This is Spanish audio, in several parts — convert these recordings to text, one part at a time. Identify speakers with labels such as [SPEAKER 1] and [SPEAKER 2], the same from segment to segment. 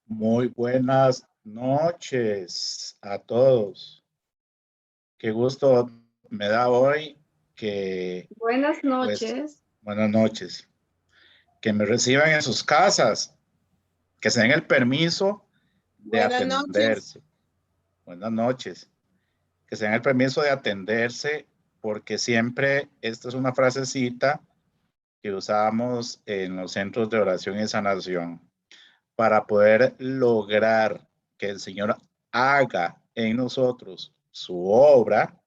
[SPEAKER 1] Muy buenas noches a todos. Qué gusto me da hoy que,
[SPEAKER 2] Buenas
[SPEAKER 1] pues,
[SPEAKER 2] noches.
[SPEAKER 1] buenas noches, que me reciban en sus casas, que se den el permiso de
[SPEAKER 3] Buenas noches.
[SPEAKER 1] atenderse. Buenas noches, que se den el permiso de atenderse, porque siempre esta es una frasecita que usamos en los centros de oración y sanación para poder lograr que el Señor haga en nosotros su obra.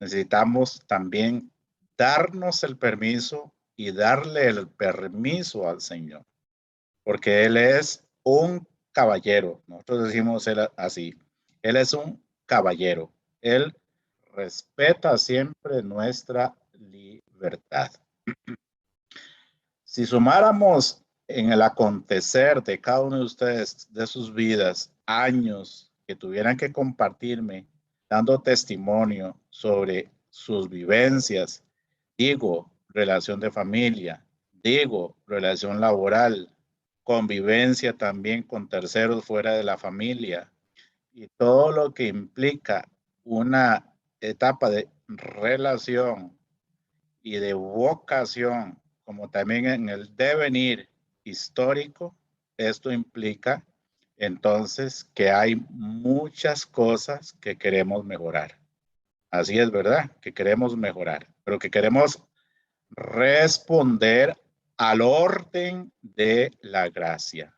[SPEAKER 1] Necesitamos también darnos el permiso y darle el permiso al Señor, porque Él es un caballero. Nosotros decimos él así, Él es un caballero. Él respeta siempre nuestra libertad. Si sumáramos en el acontecer de cada uno de ustedes, de sus vidas, años que tuvieran que compartirme, dando testimonio sobre sus vivencias, digo, relación de familia, digo, relación laboral, convivencia también con terceros fuera de la familia y todo lo que implica una etapa de relación y de vocación, como también en el devenir histórico, esto implica entonces que hay muchas cosas que queremos mejorar. Así es, ¿verdad? Que queremos mejorar, pero que queremos responder al orden de la gracia.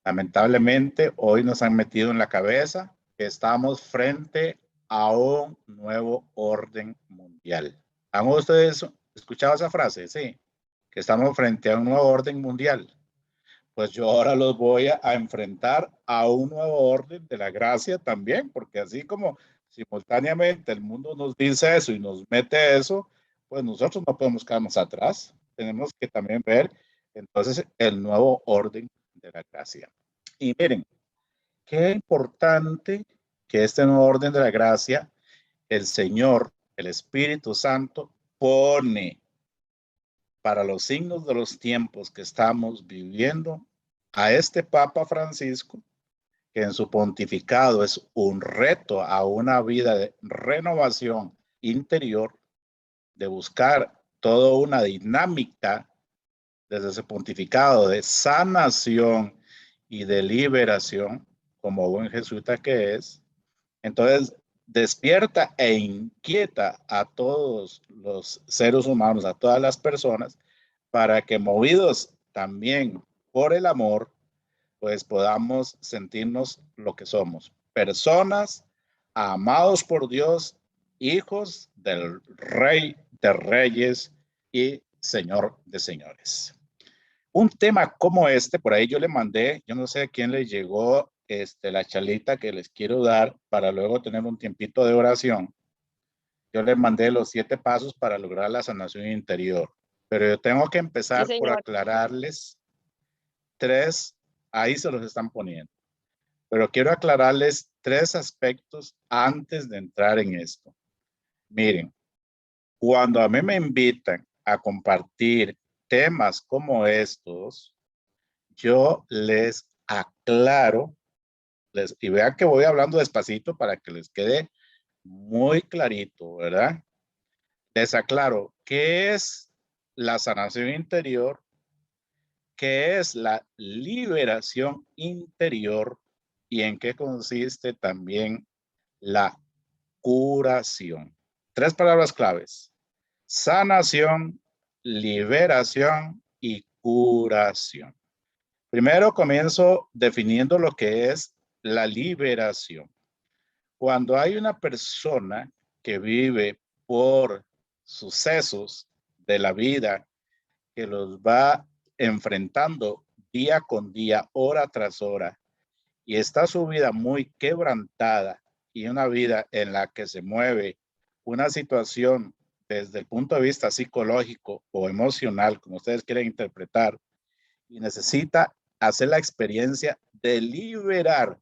[SPEAKER 1] Lamentablemente, hoy nos han metido en la cabeza que estamos frente a un nuevo orden mundial. ¿Han ustedes escuchado esa frase? Sí, que estamos frente a un nuevo orden mundial. Pues yo ahora los voy a enfrentar a un nuevo orden de la gracia también, porque así como simultáneamente el mundo nos dice eso y nos mete eso, pues nosotros no podemos quedarnos atrás. Tenemos que también ver entonces el nuevo orden de la gracia. Y miren, qué importante que este nuevo orden de la gracia, el Señor, el Espíritu Santo, pone para los signos de los tiempos que estamos viviendo a este Papa Francisco, que en su pontificado es un reto a una vida de renovación interior, de buscar toda una dinámica desde ese pontificado de sanación y de liberación, como buen jesuita que es. Entonces, despierta e inquieta a todos los seres humanos, a todas las personas, para que movidos también por el amor, pues podamos sentirnos lo que somos, personas amados por Dios, hijos del Rey de Reyes y Señor de Señores. Un tema como este, por ahí yo le mandé, yo no sé a quién le llegó la charlita que les quiero dar para luego tener un tiempito de oración. Yo les mandé los 7 pasos para lograr la sanación interior, pero yo tengo que
[SPEAKER 3] Sí,
[SPEAKER 1] empezar por
[SPEAKER 3] señor.
[SPEAKER 1] aclararles 3, ahí se los están poniendo, pero quiero aclararles 3 aspectos antes de entrar en esto. Miren, cuando a mí me invitan a compartir temas como estos, yo les aclaro, y vean que voy hablando despacito para que les quede muy clarito, ¿verdad? Les aclaro qué es la sanación interior, qué es la liberación interior y en qué consiste también la curación. 3 palabras claves: sanación, liberación y curación. Primero comienzo definiendo lo que es la liberación. Cuando hay una persona que vive por sucesos de la vida que los va enfrentando día con día, hora tras hora, y está su vida muy quebrantada y una vida en la que se mueve una situación desde el punto de vista psicológico o emocional, como ustedes quieren interpretar, y necesita hacer la experiencia de liberar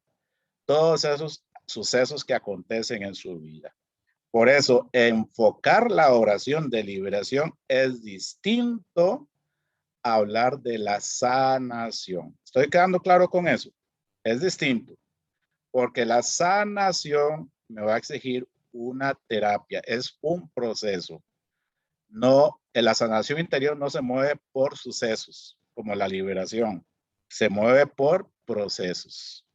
[SPEAKER 1] todos esos sucesos que acontecen en su vida. Por eso, enfocar la oración de liberación es distinto a hablar de la sanación. ¿Estoy quedando claro con eso? Es distinto, porque la sanación me va a exigir una terapia, es un proceso. No, la sanación interior no se mueve por sucesos, como la liberación, se mueve por procesos.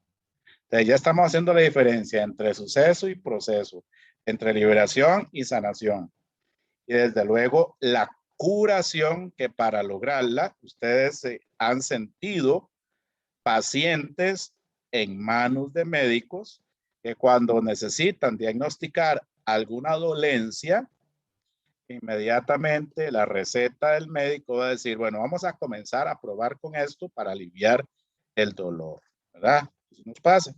[SPEAKER 1] Entonces ya estamos haciendo la diferencia entre suceso y proceso, entre liberación y sanación. Y desde luego la curación, que para lograrla ustedes han sentido pacientes en manos de médicos que cuando necesitan diagnosticar alguna dolencia, inmediatamente la receta del médico va a decir, bueno, vamos a comenzar a probar con esto para aliviar el dolor, ¿verdad? Eso nos pasa,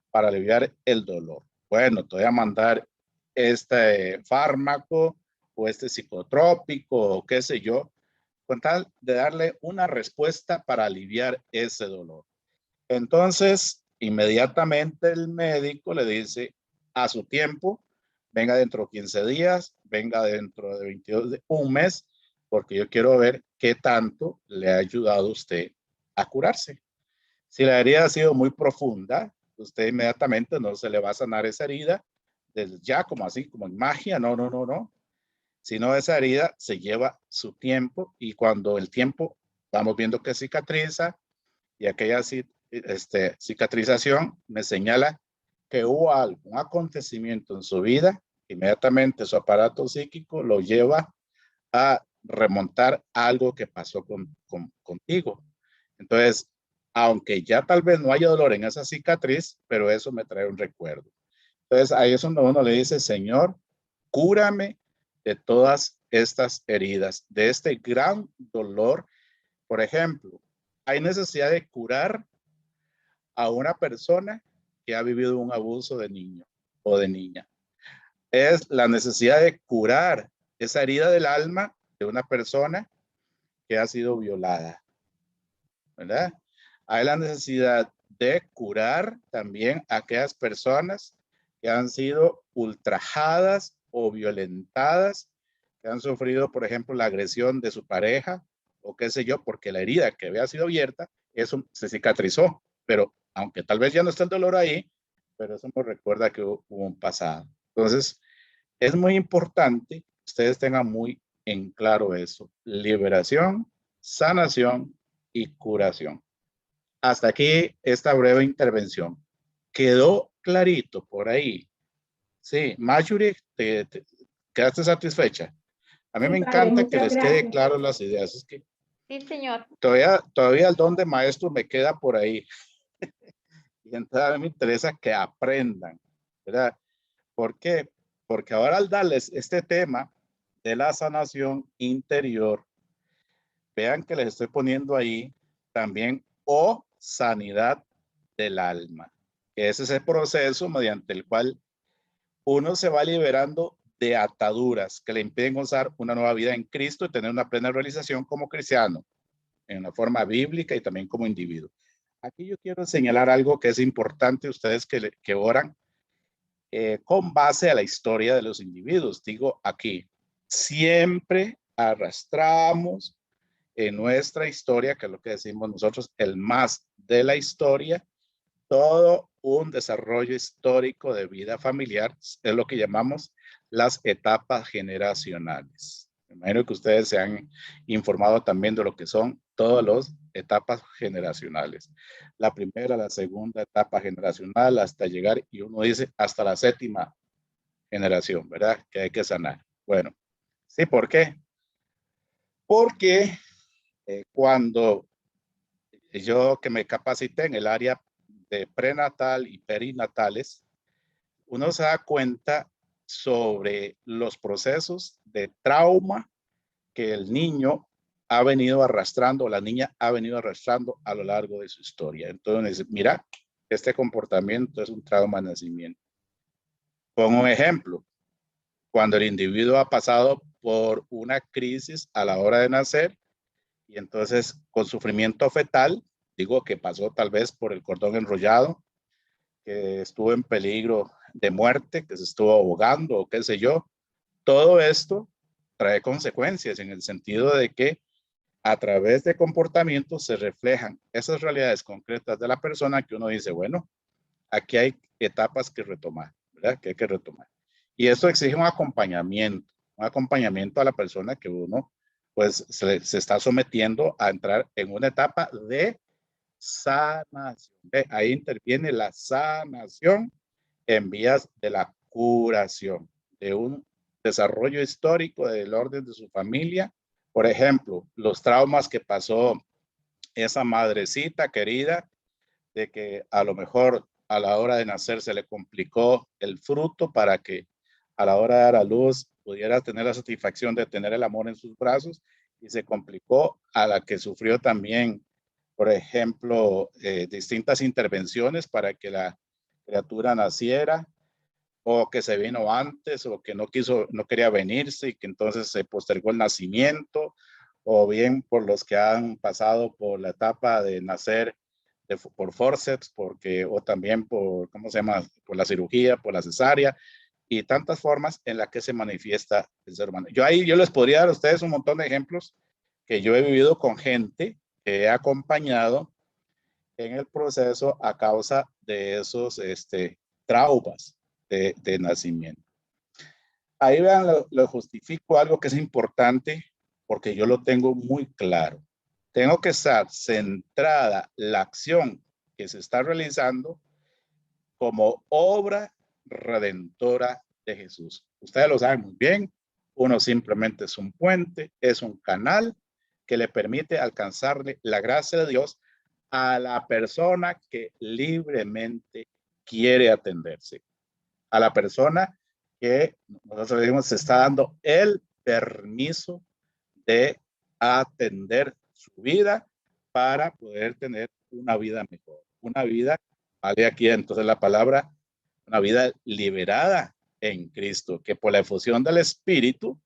[SPEAKER 1] para aliviar el dolor. Bueno, te voy a mandar este fármaco o este psicotrópico o qué sé yo, con tal de darle una respuesta para aliviar ese dolor. Entonces, inmediatamente el médico le dice a su tiempo, venga dentro de 15 días, venga dentro de 22, un mes, porque yo quiero ver qué tanto le ha ayudado a usted a curarse. Si la herida ha sido muy profunda, usted inmediatamente no se le va a sanar esa herida, desde ya como así, como en magia, no, no, no, no. Sino esa herida se lleva su tiempo y cuando el tiempo vamos viendo que cicatriza, y aquella cicatrización me señala que hubo algún acontecimiento en su vida, inmediatamente su aparato psíquico lo lleva a remontar algo que pasó contigo. Entonces, aunque ya tal vez no haya dolor en esa cicatriz, pero eso me trae un recuerdo. Entonces, ahí es donde uno le dice, Señor, cúrame de todas estas heridas, de este gran dolor. Por ejemplo, hay necesidad de curar a una persona que ha vivido un abuso de niño o de niña. Es la necesidad de curar esa herida del alma de una persona que ha sido violada, ¿verdad? Hay la necesidad de curar también a aquellas personas que han sido ultrajadas o violentadas, que han sufrido, por ejemplo, la agresión de su pareja o qué sé yo, porque la herida que había sido abierta, eso se cicatrizó, pero aunque tal vez ya no está el dolor ahí, pero eso nos recuerda que hubo un pasado. Entonces, es muy importante que ustedes tengan muy en claro eso. Liberación, sanación y curación. Hasta aquí esta breve intervención. ¿Quedó clarito por ahí? Sí, Marjorie, ¿te quedaste satisfecha? A mí
[SPEAKER 2] Sí,
[SPEAKER 1] me
[SPEAKER 2] padre,
[SPEAKER 1] encanta que
[SPEAKER 2] muchas
[SPEAKER 1] les quede
[SPEAKER 2] gracias.
[SPEAKER 1] claro las ideas. Es que
[SPEAKER 2] Sí, señor.
[SPEAKER 1] todavía el don de maestro me queda por ahí. Y entonces a mí me interesa que aprendan, ¿verdad? ¿Por qué? Porque ahora al darles este tema de la sanación interior, vean que les estoy poniendo ahí también o sanidad del alma. Ese es el proceso mediante el cual uno se va liberando de ataduras que le impiden gozar una nueva vida en Cristo y tener una plena realización como cristiano, en una forma bíblica y también como individuo. Aquí yo quiero señalar algo que es importante, ustedes que oran con base a la historia de los individuos. Digo aquí, siempre arrastramos en nuestra historia, que es lo que decimos nosotros, el más de la historia, todo un desarrollo histórico de vida familiar, es lo que llamamos las etapas generacionales. Me imagino que ustedes se han informado también de lo que son todas las etapas generacionales. La primera, la segunda etapa generacional, hasta llegar, y uno dice, hasta la séptima generación, ¿verdad? Que hay que sanar. Bueno, sí, ¿por qué? Porque cuando yo que me capacité en el área de prenatal y perinatales, uno se da cuenta sobre los procesos de trauma que el niño ha venido arrastrando, o la niña ha venido arrastrando a lo largo de su historia. Entonces, mira, este comportamiento es un trauma de nacimiento. Pongo un ejemplo. Cuando el individuo ha pasado por una crisis a la hora de nacer y entonces con sufrimiento fetal, digo que pasó tal vez por el cordón enrollado, que estuvo en peligro de muerte, que se estuvo ahogando o qué sé yo, todo esto trae consecuencias en el sentido de que a través de comportamientos se reflejan esas realidades concretas de la persona que uno dice, bueno, aquí hay etapas que retomar, ¿verdad? Que hay que retomar. Y eso exige un acompañamiento a la persona que uno pues se está sometiendo a entrar en una etapa de sanación. Ahí interviene la sanación en vías de la curación, de un desarrollo histórico del orden de su familia. Por ejemplo, los traumas que pasó esa madrecita querida, de que a lo mejor a la hora de nacer se le complicó el fruto para que a la hora de dar a luz pudiera tener la satisfacción de tener el amor en sus brazos, y se complicó a la que sufrió también, por ejemplo, distintas intervenciones para que la criatura naciera, o que se vino antes, o que no quería venirse y que entonces se postergó el nacimiento, o bien por los que han pasado por la etapa de nacer por forceps, o también por, ¿cómo se llama? Por la cirugía, por la cesárea, y tantas formas en las que se manifiesta el ser humano. Yo les podría dar a ustedes un montón de ejemplos que yo he vivido con gente que he acompañado en el proceso a causa de esos traumas de nacimiento. Ahí vean, lo justifico algo que es importante porque yo lo tengo muy claro. Tengo que estar centrada la acción que se está realizando como obra redentora de Jesús. Ustedes lo saben muy bien. Uno simplemente es un puente, es un canal que le permite alcanzarle la gracia de Dios a la persona que libremente quiere atenderse, a la persona que nosotros decimos se está dando el permiso de atender su vida para poder tener una vida mejor, una vida, vale aquí entonces la palabra, una vida liberada en Cristo, que por la efusión del Espíritu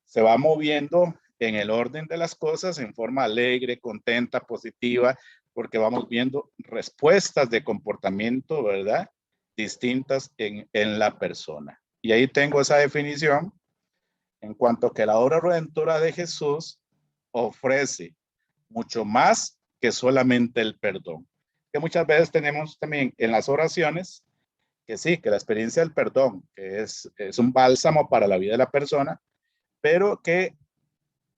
[SPEAKER 1] se va moviendo en el orden de las cosas en forma alegre, contenta, positiva, porque vamos viendo respuestas de comportamiento, ¿verdad? Distintas en la persona. Y ahí tengo esa definición en cuanto a que la obra redentora de Jesús ofrece mucho más que solamente el perdón. Que muchas veces tenemos también en las oraciones que sí, que la experiencia del perdón, que es un bálsamo para la vida de la persona, pero que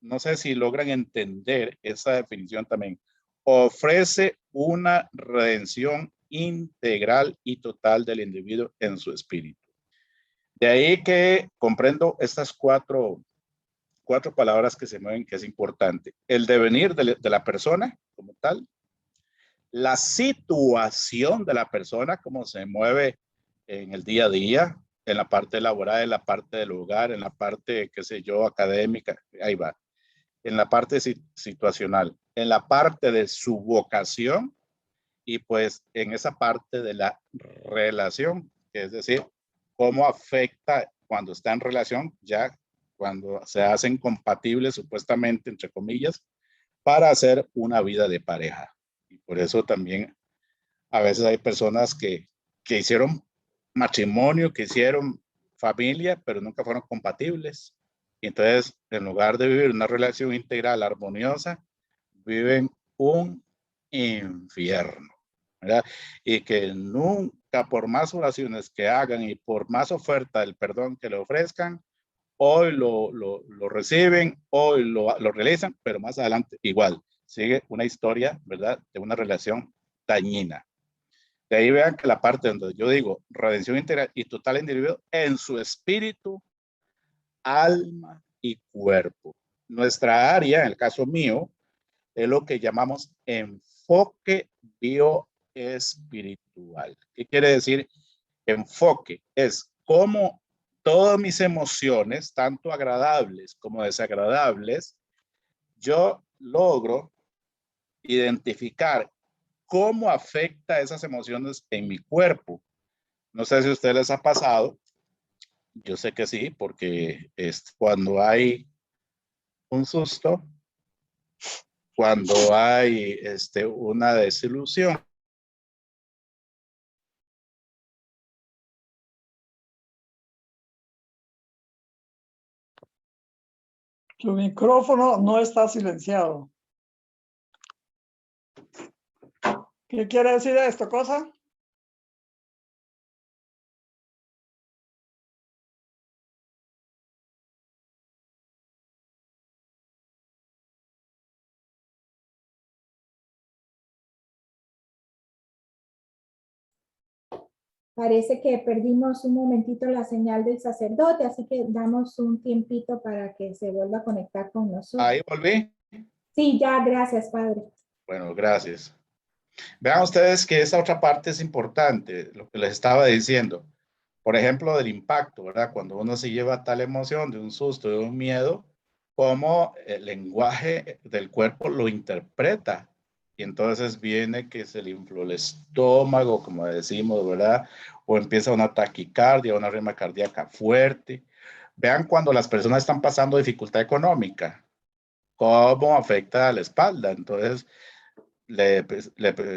[SPEAKER 1] no sé si logran entender esa definición también. Ofrece una redención integral y total del individuo en su espíritu. De ahí que comprendo estas cuatro palabras que se mueven, que es importante. El devenir de la persona como tal, la situación de la persona, cómo se mueve en el día a día, en la parte laboral, en la parte del hogar, en la parte, qué sé yo, académica, ahí va, en la parte situacional, en la parte de su vocación, y pues en esa parte de la relación, que es decir, cómo afecta cuando está en relación, ya cuando se hacen compatibles supuestamente, entre comillas, para hacer una vida de pareja. Y por eso también a veces hay personas que hicieron matrimonio, que hicieron familia, pero nunca fueron compatibles. Y entonces, en lugar de vivir una relación integral, armoniosa, viven un infierno, ¿verdad? Y que nunca, por más oraciones que hagan y por más oferta del perdón que le ofrezcan, hoy lo reciben, hoy lo realizan, pero más adelante igual sigue una historia, ¿verdad? De una relación dañina. De ahí vean que la parte donde yo digo redención integral y total individuo en su espíritu, alma y cuerpo. Nuestra área, en el caso mío, es lo que llamamos enfoque bioespiritual. ¿Qué quiere decir enfoque? Es cómo todas mis emociones, tanto agradables como desagradables, yo logro identificar cómo afecta esas emociones en mi cuerpo. No sé si a ustedes les ha pasado, yo sé que sí, porque es cuando hay un susto, cuando hay una desilusión,
[SPEAKER 2] Su micrófono no está silenciado. ¿Qué quiere decir esto, cosa?
[SPEAKER 3] Parece que perdimos un momentito la señal del sacerdote, así que damos un tiempito para que se vuelva a conectar con nosotros.
[SPEAKER 1] Ahí volví.
[SPEAKER 3] Sí, ya, gracias, padre.
[SPEAKER 1] Bueno, gracias. Vean ustedes que esa otra parte es importante, lo que les estaba diciendo. Por ejemplo, del impacto, ¿verdad? Cuando uno se lleva tal emoción, de un susto, de un miedo, cómo el lenguaje del cuerpo lo interpreta. Y entonces viene que se le infló el estómago, como decimos, ¿verdad? O empieza una taquicardia, una rema cardíaca fuerte. Vean cuando las personas están pasando dificultad económica, cómo afecta a la espalda. Entonces, le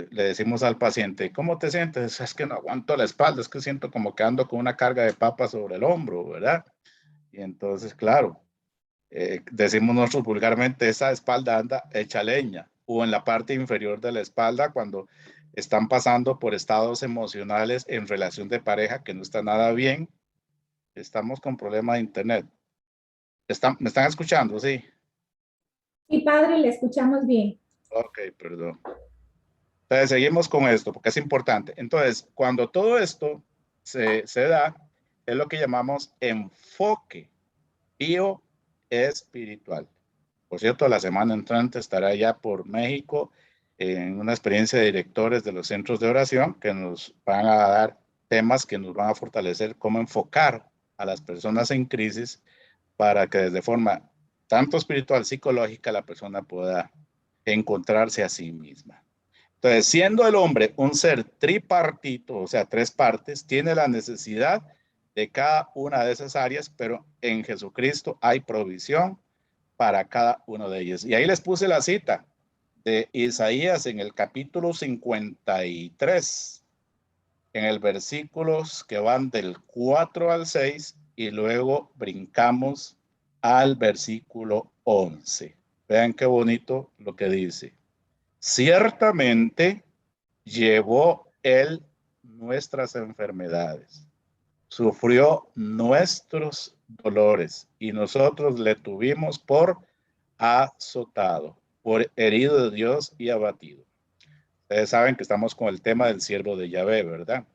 [SPEAKER 1] decimos al paciente, ¿cómo te sientes? Es que no aguanto la espalda, es que siento como que ando con una carga de papas sobre el hombro, ¿verdad? Y entonces, claro, decimos nosotros vulgarmente, esa espalda anda hecha leña, o en la parte inferior de la espalda cuando están pasando por estados emocionales en relación de pareja que no está nada bien. Estamos con problemas de internet. ¿Me están escuchando? Sí.
[SPEAKER 3] Sí, padre, le escuchamos bien.
[SPEAKER 1] Ok, perdón. Entonces, seguimos con esto porque es importante. Entonces, cuando todo esto se da, es lo que llamamos enfoque bioespiritual. Por cierto, la semana entrante estará ya por México en una experiencia de directores de los centros de oración que nos van a dar temas que nos van a fortalecer cómo enfocar a las personas en crisis para que desde forma tanto espiritual, psicológica, la persona pueda encontrarse a sí misma. Entonces, siendo el hombre un ser tripartito, o sea, tres partes, tiene la necesidad de cada una de esas áreas, pero en Jesucristo hay provisión para cada uno de ellos. Y ahí les puse la cita de Isaías en el capítulo 53, en el versículos que van del 4 al 6 y luego brincamos al versículo 11. Vean qué bonito lo que dice. Ciertamente llevó él nuestras enfermedades, sufrió nuestros dolores y nosotros le tuvimos por azotado, por herido de Dios y abatido. Ustedes saben que estamos con el tema del siervo de Yahvé, ¿verdad?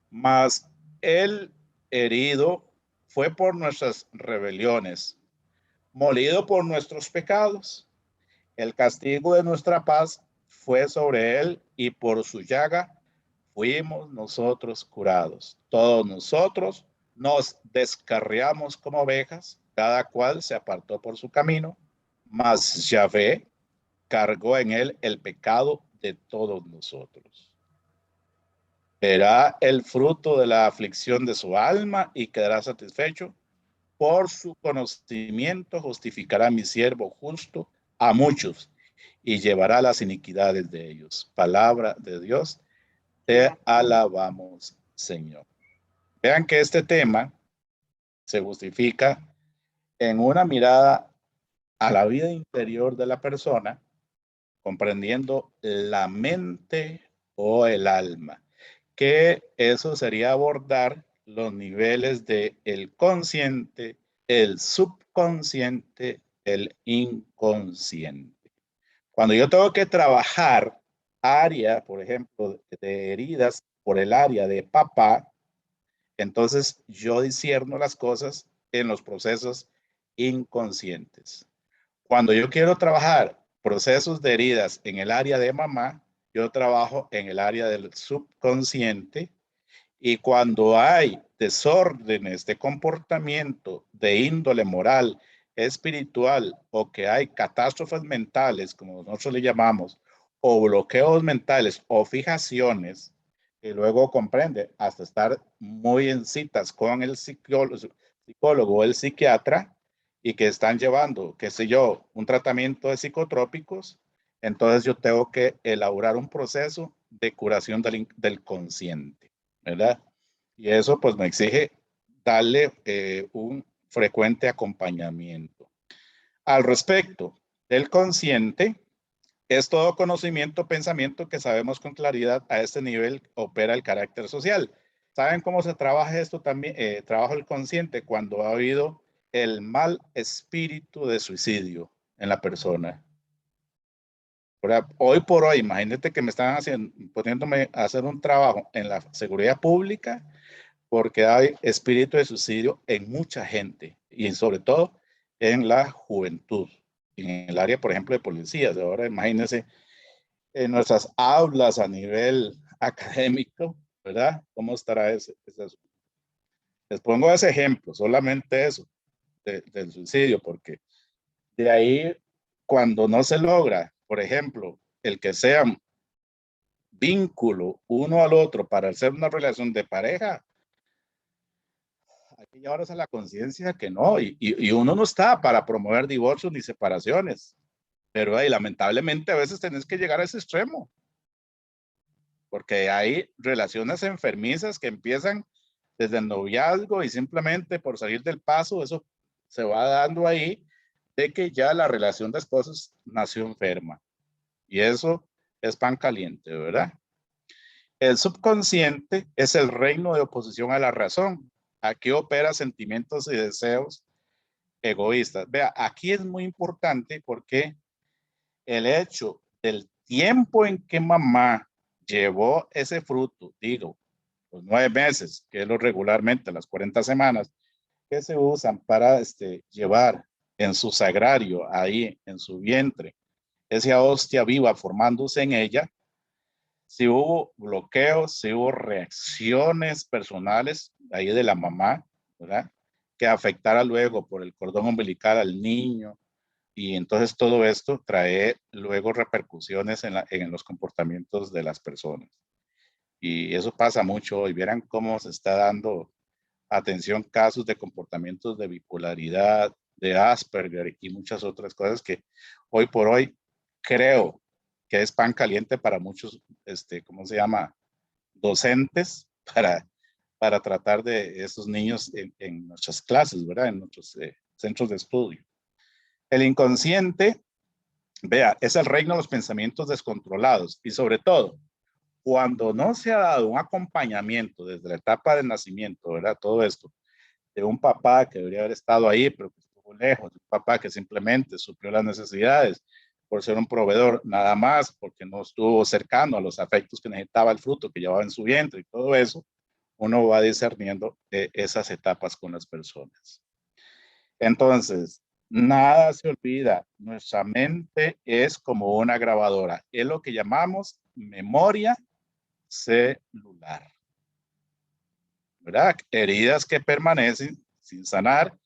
[SPEAKER 1] Mas el herido fue por nuestras rebeliones, molido por nuestros pecados. El castigo de nuestra paz fue sobre él y por su llaga fuimos nosotros curados. Todos nosotros nos descarriamos como ovejas, cada cual se apartó por su camino, mas Yahvé cargó en él el pecado de todos nosotros. Verá el fruto de la aflicción de su alma y quedará satisfecho. Por su conocimiento justificará mi siervo justo a muchos y llevará las iniquidades de ellos. Palabra de Dios, te alabamos, Señor. Vean que este tema se justifica en una mirada a la vida interior de la persona, comprendiendo la mente o el alma, que eso sería abordar los niveles de el consciente, el subconsciente, el inconsciente. Cuando yo tengo que trabajar área, por ejemplo, de heridas por el área de papá, entonces yo discierno las cosas en los procesos inconscientes. Cuando yo quiero trabajar procesos de heridas en el área de mamá, yo trabajo en el área del subconsciente. Y cuando hay desórdenes de comportamiento de índole moral, espiritual, o que hay catástrofes mentales, como nosotros le llamamos, o bloqueos mentales o fijaciones, que luego comprende hasta estar muy en citas con el psicólogo o el psiquiatra y que están llevando, qué sé yo, un tratamiento de psicotrópicos, entonces yo tengo que elaborar un proceso de curación del consciente, ¿verdad? Y eso pues me exige darle un frecuente acompañamiento. Al respecto del consciente, es todo conocimiento o pensamiento que sabemos con claridad. A este nivel opera el carácter social. ¿Saben cómo se trabaja esto también? Trabaja el consciente cuando ha habido el mal espíritu de suicidio en la persona. Hoy por hoy, imagínate que me están poniéndome a hacer un trabajo en la seguridad pública porque hay espíritu de suicidio en mucha gente y sobre todo en la juventud, en el área, por ejemplo, de policías. Ahora imagínense en nuestras aulas a nivel académico, ¿verdad? ¿Cómo estará ese asunto? Les pongo ese ejemplo, solamente eso, del suicidio, porque de ahí, cuando no se logra, por ejemplo, el que sea vínculo uno al otro para hacer una relación de pareja, hay que llevarse a la conciencia que no, y uno no está para promover divorcios ni separaciones, pero ahí, lamentablemente a veces tenés que llegar a ese extremo, porque hay relaciones enfermizas que empiezan desde el noviazgo y simplemente por salir del paso, eso se va dando ahí de que ya la relación de esposos nació enferma. Y eso es pan caliente, ¿verdad? El subconsciente es el reino de oposición a la razón. Aquí opera sentimientos y deseos egoístas. Vea, aquí es muy importante porque el hecho del tiempo en que mamá llevó ese fruto, digo, los 9 meses, que es lo regularmente, las 40 semanas, que se usan para llevar en su sagrario, ahí en su vientre, esa hostia viva formándose en ella, si hubo bloqueos, si hubo reacciones personales ahí de la mamá, ¿verdad? Que afectara luego por el cordón umbilical al niño, y entonces todo esto trae luego repercusiones en los comportamientos de las personas. Y eso pasa mucho. Y vieran cómo se está dando atención casos de comportamientos de bipolaridad, de Asperger y muchas otras cosas que hoy por hoy creo que es pan caliente para muchos, ¿cómo se llama? Docentes para tratar de esos niños en nuestras clases, ¿verdad? En nuestros centros de estudio. El inconsciente, vea, es el reino de los pensamientos descontrolados y sobre todo, cuando no se ha dado un acompañamiento desde la etapa del nacimiento, ¿verdad? Todo esto, de un papá que debería haber estado ahí, pero que estuvo lejos, de un papá que simplemente suplió las necesidades por ser un proveedor, nada más, porque no estuvo cercano a los afectos que necesitaba el fruto que llevaba en su vientre y todo eso, uno va discerniendo esas etapas con las personas. Entonces, nada se olvida. Nuestra mente es como una grabadora. Es lo que llamamos memoria celular. ¿Verdad? Heridas que permanecen sin sanar,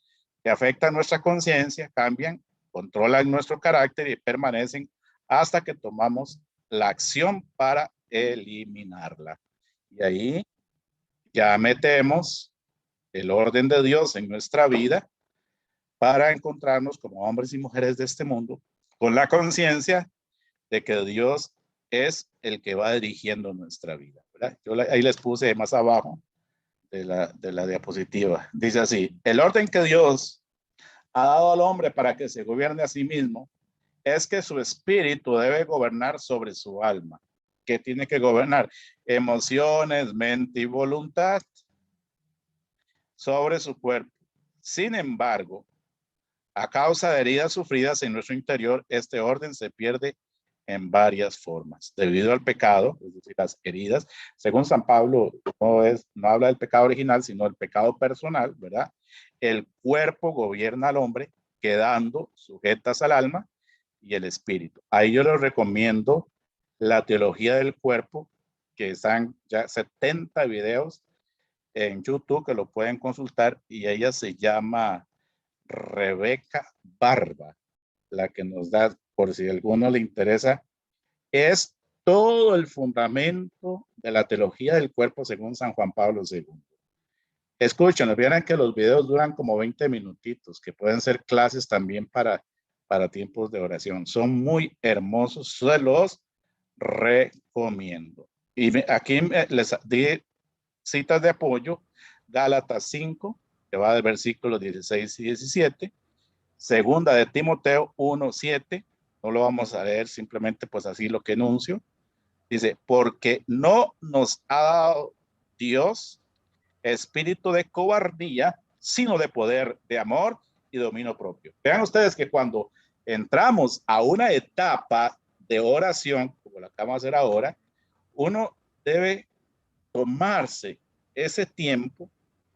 [SPEAKER 1] que afectan nuestra conciencia, cambian, controlan nuestro carácter y permanecen hasta que tomamos la acción para eliminarla. Y ahí ya metemos el orden de Dios en nuestra vida para encontrarnos como hombres y mujeres de este mundo con la conciencia de que Dios es el que va dirigiendo nuestra vida, ¿verdad? Yo ahí les puse más abajo de la diapositiva. Dice así: el orden que Dios ha dado al hombre para que se gobierne a sí mismo es que su espíritu debe gobernar sobre su alma. ¿Qué tiene que gobernar? Emociones, mente y voluntad sobre su cuerpo. Sin embargo, a causa de heridas sufridas en nuestro interior, este orden se pierde en varias formas. Debido al pecado, es decir, las heridas, según San Pablo, no habla del pecado original, sino del pecado personal, ¿verdad? El cuerpo gobierna al hombre, quedando sujetas al alma y el espíritu. Ahí yo les recomiendo la teología del cuerpo, que están ya 70 videos en YouTube que lo pueden consultar, y ella se llama Rebeca Barba, la que nos da, por si a alguno le interesa, es todo el fundamento de la teología del cuerpo según San Juan Pablo II. Escúchenlo, vieran que los videos duran como 20 minutitos, que pueden ser clases también para tiempos de oración. Son muy hermosos, se los recomiendo. Y aquí les di citas de apoyo: Gálatas 5, que va del versículo 16 y 17, Segunda de Timoteo 1:7, no lo vamos a leer, simplemente pues así lo que enuncio. Dice, porque no nos ha dado Dios espíritu de cobardía, sino de poder, de amor y dominio propio. Vean ustedes que cuando entramos a una etapa de oración, como la que vamos a hacer ahora, uno debe tomarse ese tiempo,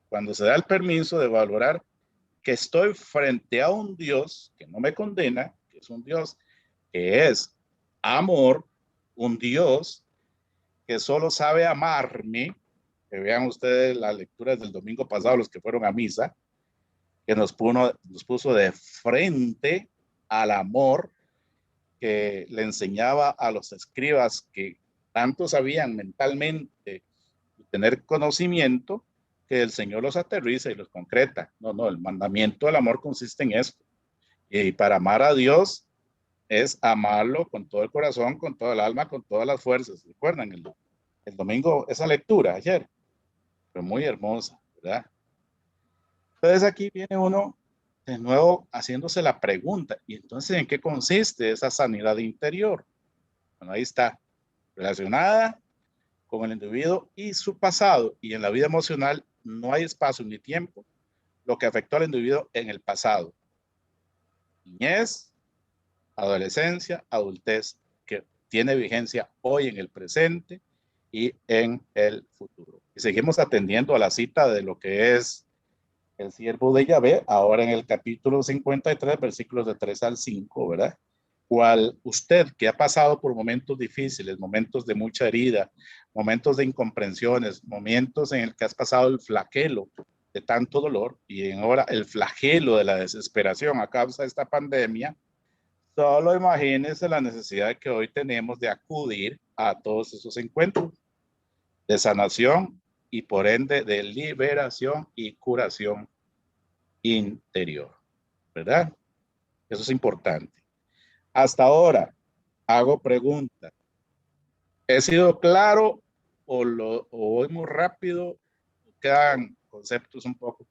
[SPEAKER 1] cuando se da el permiso, de valorar que estoy frente a un Dios que no me condena, que es un Dios que es amor, un Dios que solo sabe amarme. Que vean ustedes las lecturas del domingo pasado, los que fueron a misa, que nos puso de frente al amor que le enseñaba a los escribas que tanto sabían mentalmente tener conocimiento, que el Señor los aterriza y los concreta. No, el mandamiento del amor consiste en esto. Y para amar a Dios es amarlo con todo el corazón, con toda el alma, con todas las fuerzas. ¿Recuerdan el domingo esa lectura ayer? Fue muy hermosa, ¿verdad? Entonces aquí viene uno de nuevo haciéndose la pregunta, ¿y entonces en qué consiste esa sanidad interior? Bueno, ahí está, relacionada con el individuo y su pasado, y en la vida emocional no hay espacio ni tiempo, lo que afectó al individuo en el pasado. Niñez, adolescencia, adultez, que tiene vigencia hoy en el presente y en el futuro. Y seguimos atendiendo a la cita de lo que es el siervo de Yahvé, ahora en el capítulo 53, versículos de 3 al 5, ¿verdad? Cual usted que ha pasado por momentos difíciles, momentos de mucha herida, momentos de incomprensiones, momentos en el que has pasado el flagelo de tanto dolor y ahora el flagelo de la desesperación a causa de esta pandemia, solo imagínese la necesidad que hoy tenemos de acudir a todos esos encuentros de sanación y por ende de liberación y curación interior, ¿verdad? Eso es importante. Hasta ahora, hago preguntas. ¿He sido claro o voy muy rápido? Quedan conceptos un poco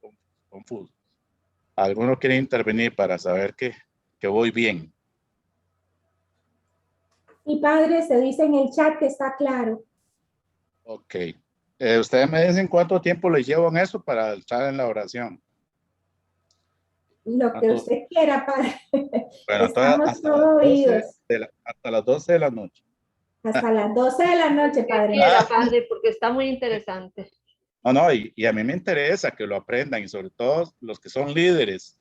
[SPEAKER 1] confusos. ¿Alguno quiere intervenir para saber que voy bien?
[SPEAKER 3] Mi padre, se dice en el chat que está claro.
[SPEAKER 1] Ok. Ustedes me dicen cuánto tiempo les llevo en eso para estar en la oración.
[SPEAKER 3] Lo que usted quiera, padre.
[SPEAKER 1] Bueno,
[SPEAKER 3] Estamos
[SPEAKER 1] hasta
[SPEAKER 3] todos oídos.
[SPEAKER 1] hasta las 12 de la noche.
[SPEAKER 3] Hasta las 12 de la noche, padre.
[SPEAKER 4] Quiera, padre, porque está muy interesante.
[SPEAKER 1] No, y a mí me interesa que lo aprendan, y sobre todo los que son líderes,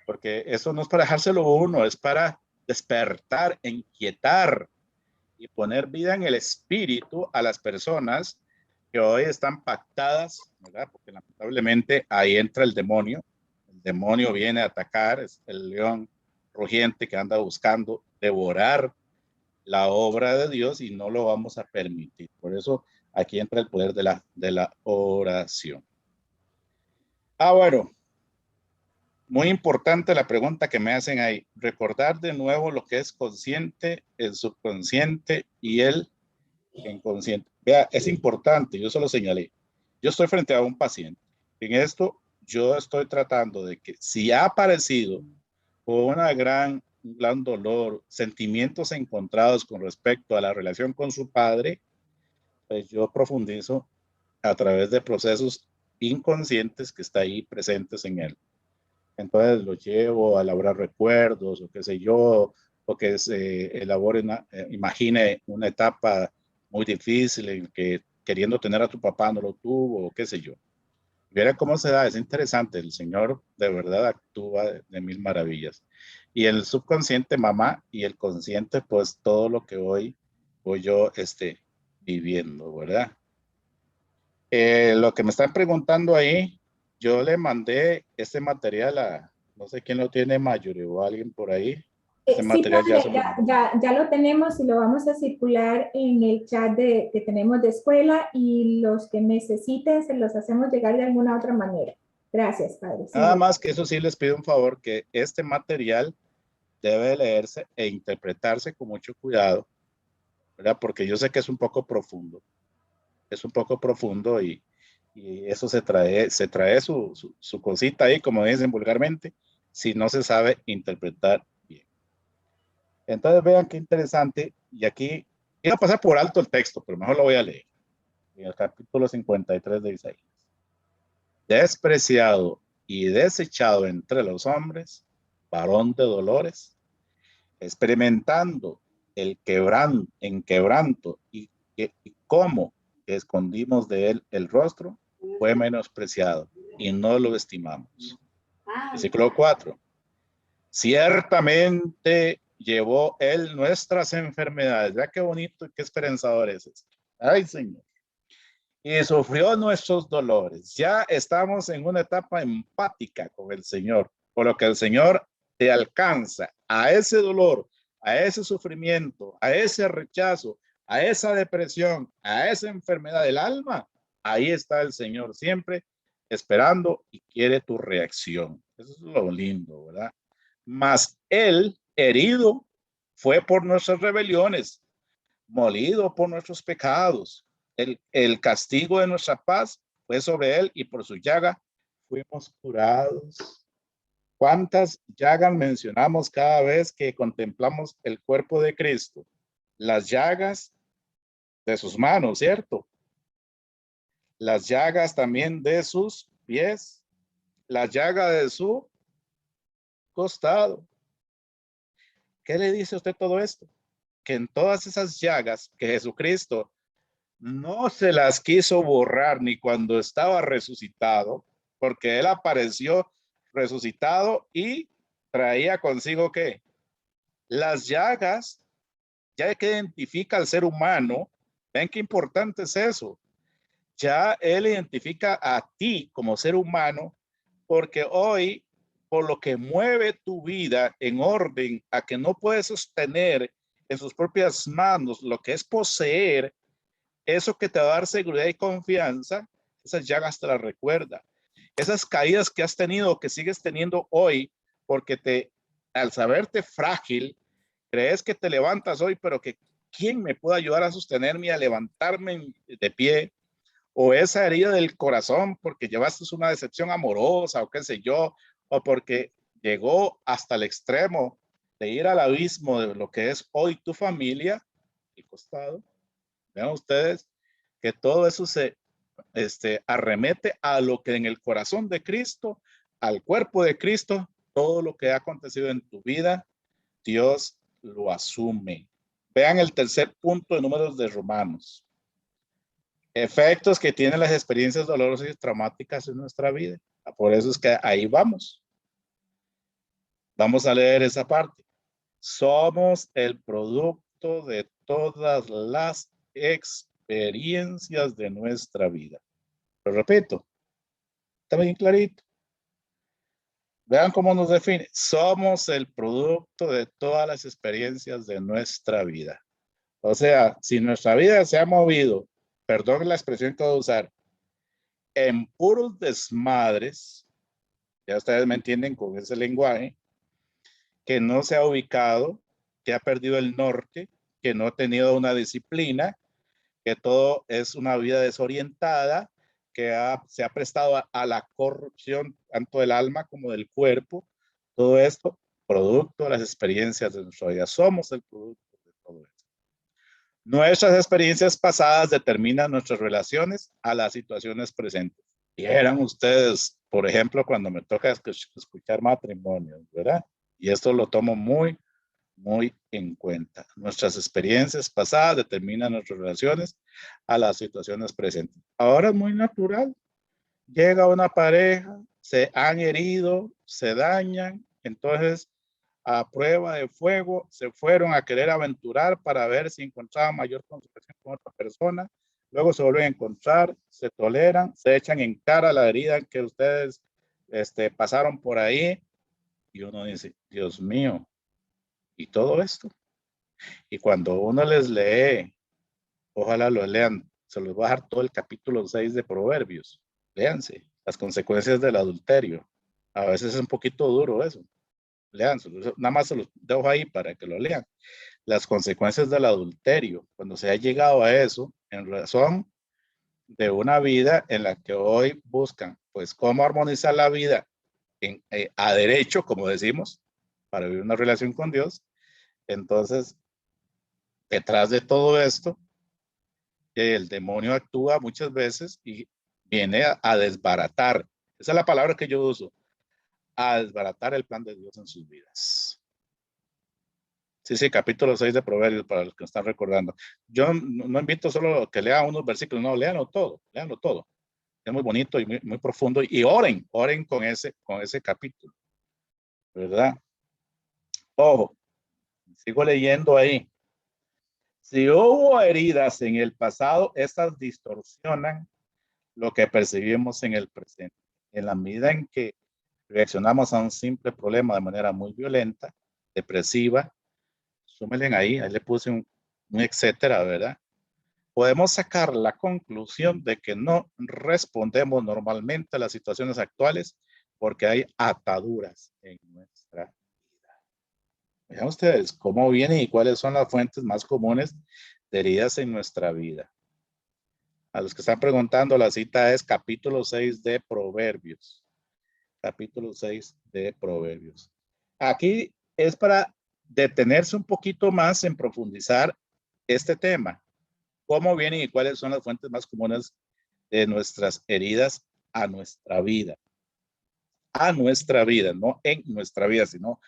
[SPEAKER 1] porque eso no es para dejárselo uno, es para despertar, inquietar y poner vida en el espíritu a las personas que hoy están pactadas, ¿verdad? Porque lamentablemente ahí entra el demonio. El demonio viene a atacar, es el león rugiente que anda buscando devorar la obra de Dios y no lo vamos a permitir. Por eso aquí entra el poder de la oración. Bueno, muy importante la pregunta que me hacen ahí. Recordar de nuevo lo que es consciente, el subconsciente y el inconsciente. Vea, es importante, yo se lo señalé. Yo estoy frente a un paciente. En esto yo estoy tratando de que si ha aparecido un gran dolor, sentimientos encontrados con respecto a la relación con su padre, pues yo profundizo a través de procesos inconscientes que está ahí presentes en él. Entonces lo llevo a elaborar recuerdos o qué sé yo, o que se elabore, imagine una etapa muy difícil en que queriendo tener a tu papá no lo tuvo, o qué sé yo. Viera cómo se da, es interesante, el Señor de verdad actúa de mil maravillas. Y el subconsciente, mamá, y el consciente, pues todo lo que hoy voy yo viviendo, ¿verdad? Lo que me están preguntando ahí, yo le mandé este material a, no sé quién lo tiene, Mayuri o alguien por ahí. Este
[SPEAKER 3] Sí,
[SPEAKER 1] material
[SPEAKER 3] padre, ya lo tenemos y lo vamos a circular en el chat que tenemos de escuela, y los que necesiten se los hacemos llegar de alguna otra manera. Gracias, padre.
[SPEAKER 1] Nada más que eso sí les pido un favor, que este material debe leerse e interpretarse con mucho cuidado, ¿verdad? Porque yo sé que es un poco profundo. Es un poco profundo y eso se trae su cosita ahí, como dicen vulgarmente, si no se sabe interpretar bien. Entonces vean qué interesante, y aquí iba a pasar por alto el texto, pero mejor lo voy a leer. En el capítulo 53 de Isaías. Despreciado y desechado entre los hombres, varón de dolores, experimentando el quebranto y cómo escondimos de él el rostro, fue menospreciado y no lo estimamos. Versículo 4. Ciertamente llevó él nuestras enfermedades. Ya qué bonito y qué esperanzador es esto. Ay, Señor. Y sufrió nuestros dolores. Ya estamos en una etapa empática con el Señor, por lo que el Señor te alcanza a ese dolor, a ese sufrimiento, a ese rechazo, a esa depresión, a esa enfermedad del alma. Ahí está el Señor siempre esperando y quiere tu reacción. Eso es lo lindo, ¿verdad? Mas él, herido, fue por nuestras rebeliones, molido por nuestros pecados. El castigo de nuestra paz fue sobre él y por su llaga fuimos curados. ¿Cuántas llagas mencionamos cada vez que contemplamos el cuerpo de Cristo? Las llagas de sus manos, ¿cierto? Las llagas también de sus pies, la llaga de su costado. ¿Qué le dice a usted todo esto? Que en todas esas llagas que Jesucristo no se las quiso borrar ni cuando estaba resucitado, porque él apareció resucitado y traía consigo ¿qué? Las llagas, ya que identifica al ser humano. Ven qué importante es eso. Ya él identifica a ti como ser humano, porque hoy, por lo que mueve tu vida en orden a que no puedes sostener en sus propias manos lo que es poseer, eso que te va a dar seguridad y confianza, esas llagas te las recuerda. Esas caídas que has tenido, que sigues teniendo hoy, porque al saberte frágil, crees que te levantas hoy, pero que ¿quién me puede ayudar a sostenerme, a levantarme de pie? O esa herida del corazón porque llevaste una decepción amorosa o qué sé yo, o porque llegó hasta el extremo de ir al abismo de lo que es hoy tu familia, el costado. Vean ustedes que todo eso se arremete a lo que en el corazón de Cristo, al cuerpo de Cristo, todo lo que ha acontecido en tu vida, Dios lo asume. Vean el tercer punto de Números de Romanos. Efectos que tienen las experiencias dolorosas y traumáticas en nuestra vida. Por eso es que ahí vamos. Vamos a leer esa parte. Somos el producto de todas las experiencias de nuestra vida. Lo repito, está bien clarito. Vean cómo nos define. Somos el producto de todas las experiencias de nuestra vida. O sea, si nuestra vida se ha movido, perdón la expresión que voy a usar, en puros desmadres, ya ustedes me entienden con ese lenguaje, que no se ha ubicado, que ha perdido el norte, que no ha tenido una disciplina, que todo es una vida desorientada, que se ha prestado a la corrupción tanto del alma como del cuerpo. Todo esto producto de las experiencias de nuestra vida. Somos el producto de todo esto. Nuestras experiencias pasadas determinan nuestras relaciones a las situaciones presentes. Vieran ustedes, por ejemplo, cuando me toca escuchar matrimonios, ¿verdad? Y esto lo tomo muy en cuenta. Nuestras experiencias pasadas determinan nuestras relaciones a las situaciones presentes. Ahora es muy natural. Llega una pareja, se han herido, se dañan, entonces a prueba de fuego se fueron a querer aventurar para ver si encontraban mayor concentración con otra persona. Luego se vuelven a encontrar, se toleran, se echan en cara la herida que ustedes pasaron por ahí y uno dice, Dios mío, y todo esto. Y cuando uno les lee, ojalá lo lean, se los voy a dejar todo el capítulo 6 de Proverbios. Léanse las consecuencias del adulterio. A veces es un poquito duro eso. Léanse, nada más se los dejo ahí para que lo lean. Las consecuencias del adulterio, cuando se ha llegado a eso, en razón de una vida en la que hoy buscan, pues, cómo armonizar la vida a derecho, como decimos, para vivir una relación con Dios. Entonces, detrás de todo esto, el demonio actúa muchas veces y viene a desbaratar. Esa es la palabra que yo uso, a desbaratar el plan de Dios en sus vidas. Sí, capítulo 6 de Proverbios, para los que están recordando. Yo no invito solo a que lean unos versículos, no, léanlo todo. Es muy bonito y muy profundo. Y oren con ese capítulo, ¿verdad? Ojo, sigo leyendo ahí. Si hubo heridas en el pasado, estas distorsionan lo que percibimos en el presente. En la medida en que reaccionamos a un simple problema de manera muy violenta, depresiva, súmenle ahí le puse un etcétera, ¿verdad? Podemos sacar la conclusión de que no respondemos normalmente a las situaciones actuales porque hay ataduras en nuestra vida. Vean ustedes cómo vienen y cuáles son las fuentes más comunes de heridas en nuestra vida. A los que están preguntando, la cita es capítulo 6 de Proverbios. Capítulo 6 de Proverbios. Aquí es para detenerse un poquito más en profundizar este tema. ¿Cómo vienen y cuáles son las fuentes más comunes de nuestras heridas a nuestra vida? A nuestra vida, no en nuestra vida, sino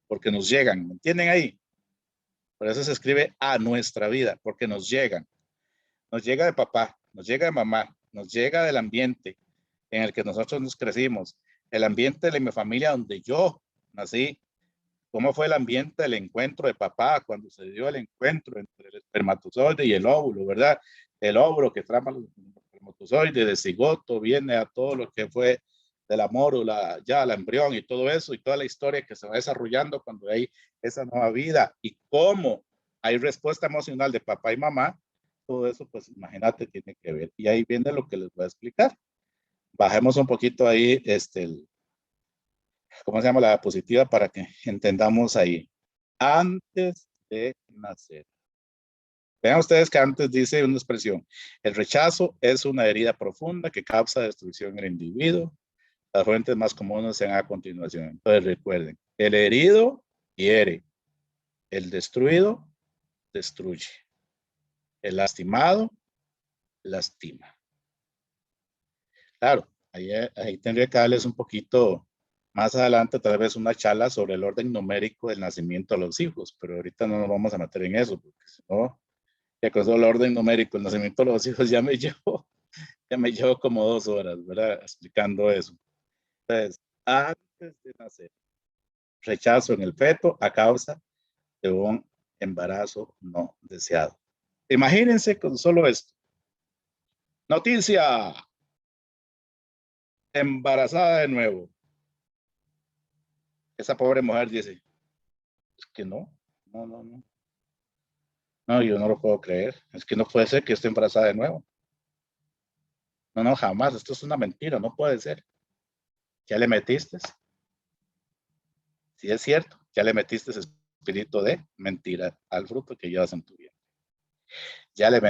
[SPEAKER 1] porque nos llegan. ¿Me entienden ahí? Por eso se escribe a nuestra vida, porque nos llegan. Nos llega de papá, nos llega de mamá, nos llega del ambiente en el que nosotros nos crecimos, el ambiente de mi familia donde yo nací. ¿Cómo fue el ambiente del encuentro de papá cuando se dio el encuentro entre el espermatozoide y el óvulo, verdad? El óvulo que trama el espermatozoide, de cigoto, viene a todo lo que fue de la mórula, ya el embrión y todo eso, y toda la historia que se va desarrollando cuando hay esa nueva vida, y cómo hay respuesta emocional de papá y mamá, todo eso, pues imagínate, tiene que ver. Y ahí viene lo que les voy a explicar. Bajemos un poquito ahí, ¿cómo se llama? La diapositiva para que entendamos ahí. Antes de nacer. Vean ustedes que antes dice una expresión. El rechazo es una herida profunda que causa destrucción en el individuo. Las fuentes más comunes sean a continuación. Entonces recuerden, el herido hiere. El destruido destruye. El lastimado lastima. Claro, ahí tendría que darles un poquito más adelante, tal vez una charla sobre el orden numérico del nacimiento de los hijos, pero ahorita no nos vamos a meter en eso, porque si no, ya con el orden numérico del nacimiento de los hijos ya me llevo como 2 horas, ¿verdad? Explicando eso. Entonces, antes de nacer, rechazo en el feto a causa de un embarazo no deseado. Imagínense con solo esto. Noticia. Embarazada de nuevo. Esa pobre mujer dice, es que no. No, yo no lo puedo creer. Es que no puede ser que esté embarazada de nuevo. No, jamás. Esto es una mentira. No puede ser. ¿Ya le metiste? Si es cierto, ya le metiste ese espíritu de mentira al fruto que llevas en tu vida. Ya le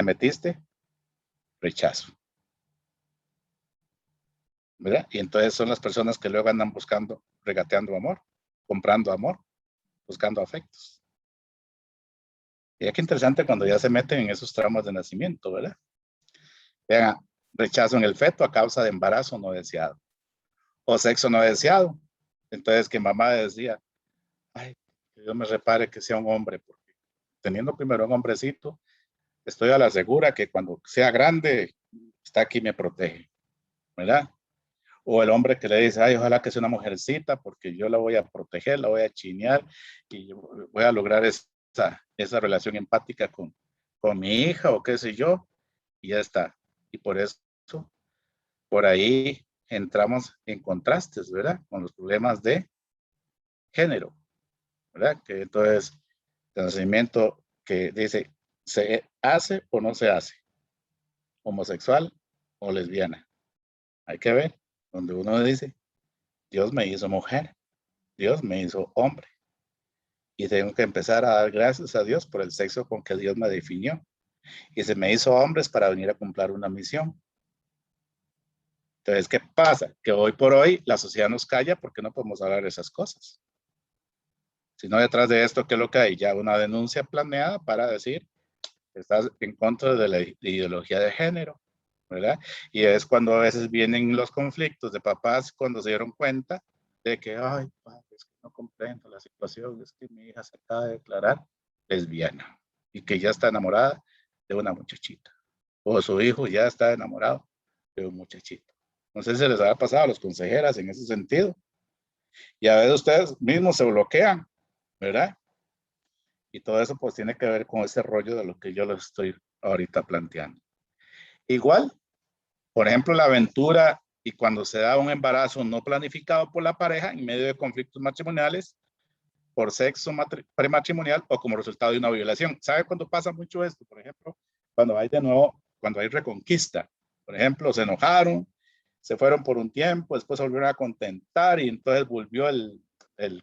[SPEAKER 1] metiste rechazo. ¿Verdad? Y entonces son las personas que luego andan buscando, regateando amor, comprando amor, buscando afectos. Y qué interesante cuando ya se meten en esos tramos de nacimiento, ¿verdad? Vean, rechazo en el feto a causa de embarazo no deseado o sexo no deseado. Entonces que mamá decía, ay, que Dios me repare que sea un hombre, porque teniendo primero un hombrecito, estoy a la segura que cuando sea grande, está aquí y me protege, ¿verdad? O el hombre que le dice, ay, ojalá que sea una mujercita, porque yo la voy a proteger, la voy a chinear y voy a lograr esa relación empática con mi hija o qué sé yo, y ya está. Y por eso, por ahí entramos en contrastes, ¿verdad? Con los problemas de género, ¿verdad? Que entonces, el nacimiento que dice, ¿se hace o no se hace? ¿Homosexual o lesbiana? Hay que ver, donde uno dice, Dios me hizo mujer, Dios me hizo hombre. Y tengo que empezar a dar gracias a Dios por el sexo con que Dios me definió. Y se me hizo hombres para venir a cumplir una misión. Entonces, ¿qué pasa? Que hoy por hoy la sociedad nos calla porque no podemos hablar de esas cosas. Sino detrás de esto, ¿qué es lo que hay? Ya una denuncia planeada para decir que estás en contra de la ideología de género, ¿verdad? Y es cuando a veces vienen los conflictos de papás cuando se dieron cuenta de que, ay, padre, es que no comprendo la situación, es que mi hija se acaba de declarar lesbiana y que ya está enamorada de una muchachita. O su hijo ya está enamorado de un muchachito. No sé si se les ha pasado a los consejeras en ese sentido. Y a veces ustedes mismos se bloquean, ¿verdad? Y todo eso pues tiene que ver con ese rollo de lo que yo les estoy ahorita planteando. Igual, por ejemplo, la aventura y cuando se da un embarazo no planificado por la pareja en medio de conflictos matrimoniales, por sexo prematrimonial o como resultado de una violación. ¿Sabe cuándo pasa mucho esto? Por ejemplo, cuando hay de nuevo, cuando hay reconquista. Por ejemplo, se enojaron, se fueron por un tiempo, después se volvieron a contentar y entonces volvió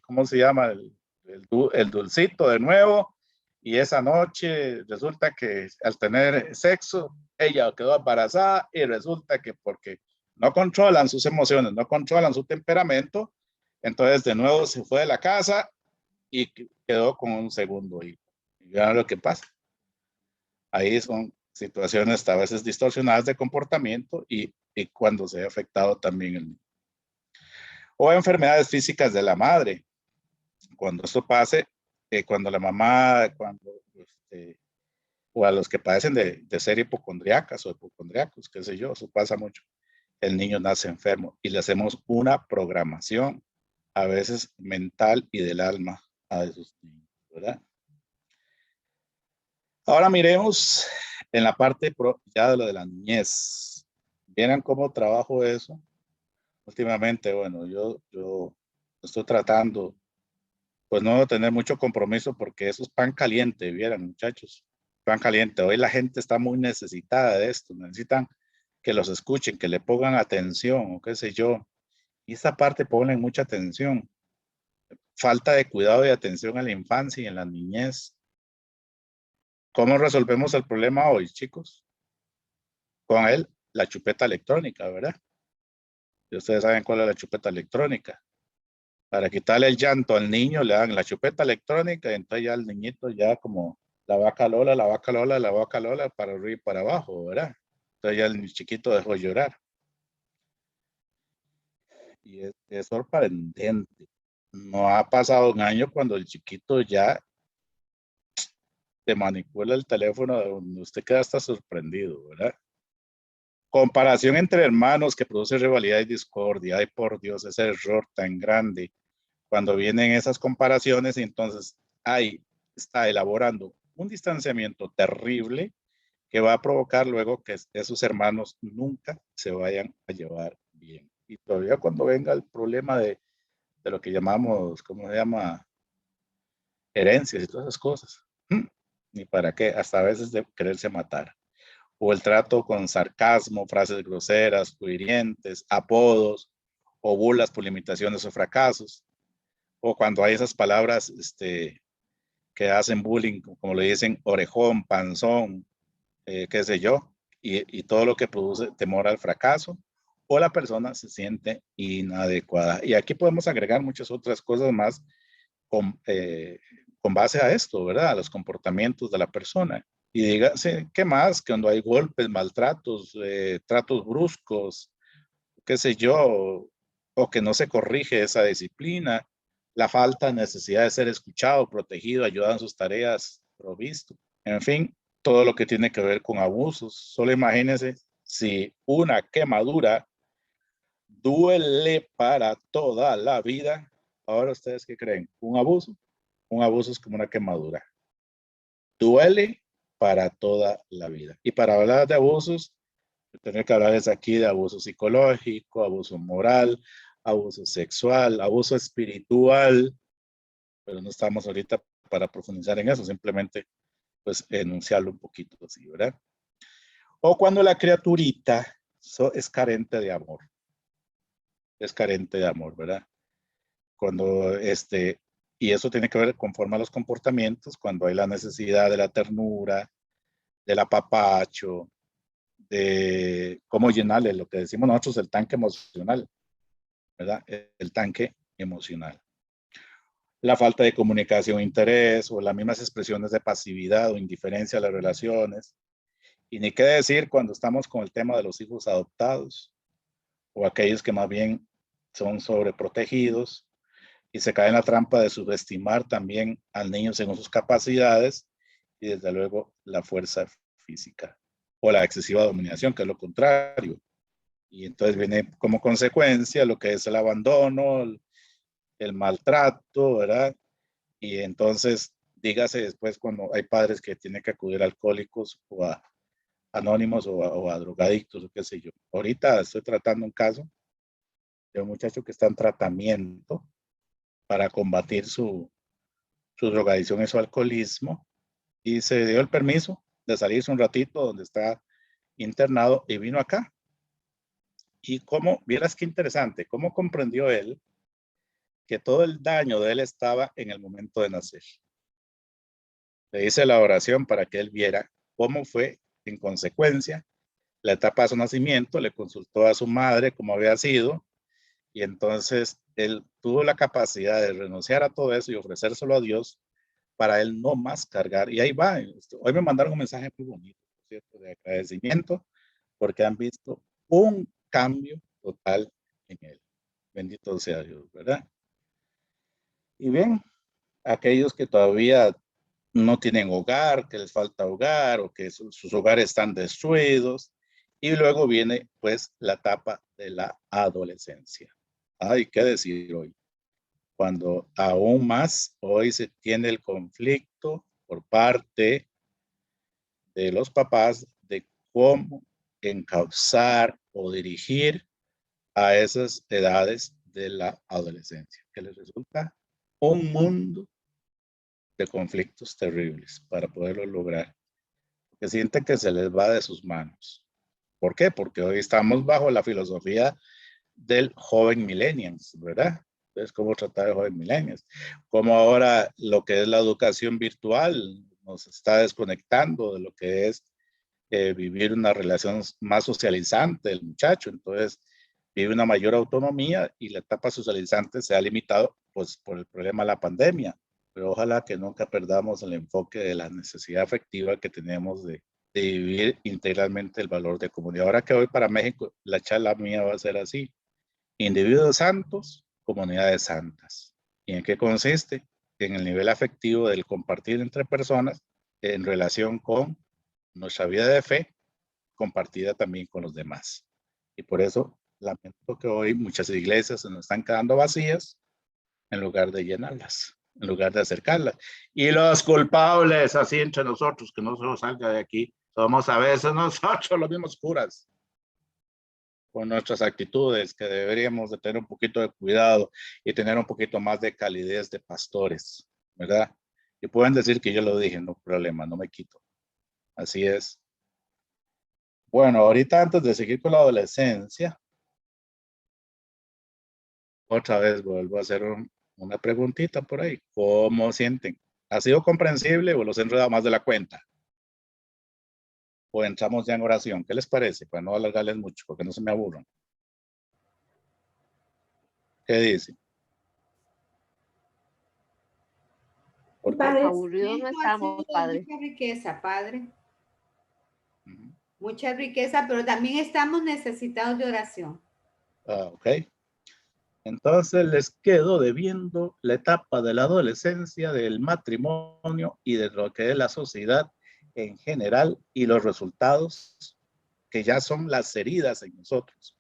[SPEAKER 1] ¿cómo se llama? El dulcito de nuevo. Y esa noche resulta que al tener sexo, ella quedó embarazada y resulta que porque no controlan sus emociones, no controlan su temperamento, entonces de nuevo se fue de la casa y quedó con un segundo hijo. Y vean lo que pasa. Ahí son situaciones a veces distorsionadas de comportamiento y cuando se ha afectado también el niño. O enfermedades físicas de la madre. Cuando esto pase, cuando la mamá, o a los que padecen de ser hipocondriacas o hipocondriacos, qué sé yo, eso pasa mucho. El niño nace enfermo y le hacemos una programación, a veces mental y del alma, a esos niños, ¿verdad? Ahora miremos en la parte ya de lo de la niñez. ¿Vieran cómo trabajo eso? Últimamente, bueno, yo estoy tratando, pues no tener mucho compromiso porque eso es pan caliente, vieran muchachos, pan caliente. Hoy la gente está muy necesitada de esto, necesitan que los escuchen, que le pongan atención o qué sé yo. Y esta parte ponen mucha atención. Falta de cuidado y atención a la infancia y en la niñez. ¿Cómo resolvemos el problema hoy, chicos? Con la chupeta electrónica, ¿verdad? Y ustedes saben cuál es la chupeta electrónica. Para quitarle el llanto al niño, le dan la chupeta electrónica y entonces ya el niñito ya como la vaca Lola, la vaca Lola, la vaca Lola, para arriba y para abajo, ¿verdad? Entonces ya el chiquito dejó de llorar. Y es sorprendente. No ha pasado un año cuando el chiquito ya te manipula el teléfono donde usted queda hasta sorprendido, ¿verdad? Comparación entre hermanos que produce rivalidad y discordia. Ay, por Dios, ese error tan grande. Cuando vienen esas comparaciones, entonces ahí está elaborando un distanciamiento terrible que va a provocar luego que esos hermanos nunca se vayan a llevar bien. Y todavía cuando venga el problema de lo que llamamos, ¿cómo se llama? Herencias y todas esas cosas. Ni para qué, hasta a veces de quererse matar. O el trato con sarcasmo, frases groseras, hirientes, apodos o burlas por limitaciones o fracasos. O cuando hay esas palabras que hacen bullying, como le dicen, orejón, panzón, qué sé yo, y todo lo que produce temor al fracaso, o la persona se siente inadecuada. Y aquí podemos agregar muchas otras cosas más con base a esto, ¿verdad? A los comportamientos de la persona. Y dígase, ¿qué más? Que cuando hay golpes, maltratos, tratos bruscos, qué sé yo, o que no se corrige esa disciplina, la falta de necesidad de ser escuchado, protegido, ayudado en sus tareas, provisto. En fin, todo lo que tiene que ver con abusos. Solo imagínense si una quemadura duele para toda la vida. Ahora, ¿ustedes qué creen? ¿Un abuso? Un abuso es como una quemadura. Duele para toda la vida. Y para hablar de abusos, tener que hablar desde aquí de abuso psicológico, abuso moral, abuso sexual, abuso espiritual, pero no estamos ahorita para profundizar en eso, simplemente pues enunciarlo un poquito así, ¿verdad? O cuando la criaturita es carente de amor. Es carente de amor, ¿verdad? Cuando y eso tiene que ver conforme a los comportamientos, cuando hay la necesidad de la ternura, del apapacho, de cómo llenarle lo que decimos nosotros el tanque emocional, ¿verdad? El tanque emocional. La falta de comunicación, interés o las mismas expresiones de pasividad o indiferencia a las relaciones. Y ni qué decir cuando estamos con el tema de los hijos adoptados o aquellos que más bien son sobreprotegidos y se caen en la trampa de subestimar también al niño según sus capacidades y desde luego la fuerza física o la excesiva dominación, que es lo contrario. Y entonces viene como consecuencia lo que es el abandono, el maltrato, ¿verdad? Y entonces, dígase después cuando hay padres que tienen que acudir a alcohólicos o a anónimos o a drogadictos o qué sé yo. Ahorita estoy tratando un caso de un muchacho que está en tratamiento para combatir su drogadicción y su alcoholismo y se dio el permiso de salirse un ratito donde está internado y vino acá. Y cómo, vieras qué interesante, cómo comprendió él que todo el daño de él estaba en el momento de nacer. Le hice la oración para que él viera cómo fue en consecuencia la etapa de su nacimiento, le consultó a su madre cómo había sido y entonces él tuvo la capacidad de renunciar a todo eso y ofrecérselo a Dios para él no más cargar. Y ahí va. Hoy me mandaron un mensaje muy bonito, ¿cierto? De agradecimiento porque han visto un cambio total en él. Bendito sea Dios, ¿verdad? Y bien, aquellos que todavía no tienen hogar, que les falta hogar o que sus hogares están destruidos. Y luego viene pues la etapa de la adolescencia. Ay, qué decir hoy. Cuando aún más hoy se tiene el conflicto por parte de los papás de cómo encauzar o dirigir a esas edades de la adolescencia, que les resulta un mundo de conflictos terribles para poderlo lograr, que sienten que se les va de sus manos. ¿Por qué? Porque hoy estamos bajo la filosofía del joven millennials, ¿verdad? Entonces, ¿cómo tratar de joven millennials? Como ahora lo que es la educación virtual nos está desconectando de lo que es vivir una relación más socializante del muchacho. Entonces, vive una mayor autonomía y la etapa socializante se ha limitado pues, por el problema de la pandemia. Pero ojalá que nunca perdamos el enfoque de la necesidad afectiva que tenemos de vivir integralmente el valor de comunidad. Ahora que voy para México, la charla mía va a ser así. Individuos santos, comunidades santas. ¿Y en qué consiste? En el nivel afectivo del compartir entre personas en relación con nuestra vida de fe compartida también con los demás. Y por eso lamento que hoy muchas iglesias se nos están quedando vacías en lugar de llenarlas, en lugar de acercarlas. Y los culpables, así entre nosotros, que no se nos salga de aquí, somos a veces nosotros los mismos curas, con nuestras actitudes, que deberíamos de tener un poquito de cuidado y tener un poquito más de calidez de pastores, ¿verdad? Y pueden decir que yo lo dije, no problema, no me quito. Así es. Bueno, ahorita antes de seguir con la adolescencia, otra vez vuelvo a hacer una preguntita por ahí. ¿Cómo sienten? ¿Ha sido comprensible o los he enredado más de la cuenta? ¿O entramos ya en oración? ¿Qué les parece? Para no alargarles mucho, porque no se me aburran. ¿Qué dicen?
[SPEAKER 3] Padre,
[SPEAKER 4] Aburridos no estamos, padre.
[SPEAKER 5] Mucha riqueza, padre. Mucha riqueza, pero también estamos necesitados de oración.
[SPEAKER 1] Ok. Entonces les quedo debiendo la etapa de la adolescencia, del matrimonio y de lo que es la sociedad en general y los resultados que ya son las heridas en nosotros,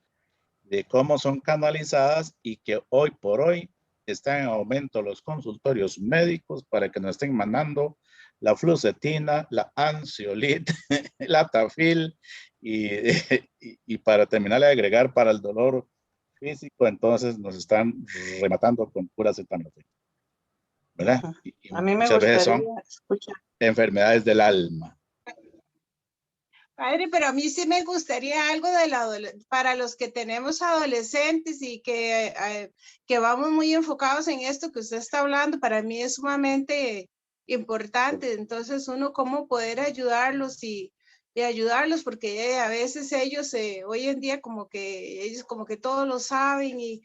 [SPEAKER 1] de cómo son canalizadas y que hoy por hoy están en aumento los consultorios médicos para que nos estén mandando la fluoxetina, la ansiolita, la tafil y para terminar de agregar para el dolor físico, entonces nos están rematando con pura acetaminofén, ¿verdad? Y
[SPEAKER 6] A mí me
[SPEAKER 1] muchas veces son
[SPEAKER 6] gustaría escuchar.
[SPEAKER 1] enfermedades del alma.
[SPEAKER 6] Padre, pero a mí sí me gustaría algo para los que tenemos adolescentes y que vamos muy enfocados en esto que usted está hablando. Para mí es sumamente importante. Entonces, uno cómo poder ayudarlos y de ayudarlos, porque a veces ellos hoy en día como que ellos como que todo lo saben y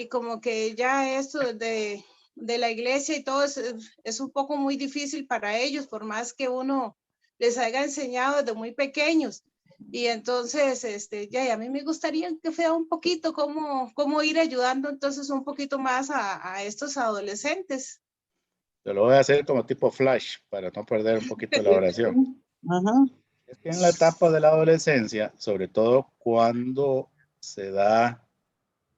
[SPEAKER 6] como que ya esto de la iglesia y todo es un poco muy difícil para ellos, por más que uno les haya enseñado desde muy pequeños. Y entonces, ya, y a mí me gustaría que fuera un poquito cómo ir ayudando entonces un poquito más a estos adolescentes.
[SPEAKER 1] Te lo voy a hacer como tipo flash para no perder un poquito la oración.
[SPEAKER 2] Ajá.
[SPEAKER 1] Es que en la etapa de la adolescencia, sobre todo cuando se da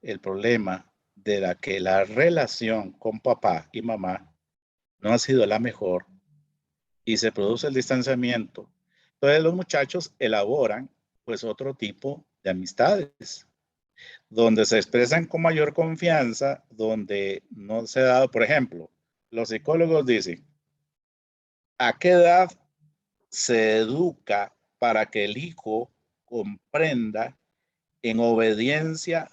[SPEAKER 1] el problema de que la relación con papá y mamá no ha sido la mejor y se produce el distanciamiento, entonces los muchachos elaboran pues otro tipo de amistades, donde se expresan con mayor confianza, donde no se ha dado, por ejemplo, los psicólogos dicen, ¿a qué edad se educa para que el hijo comprenda en obediencia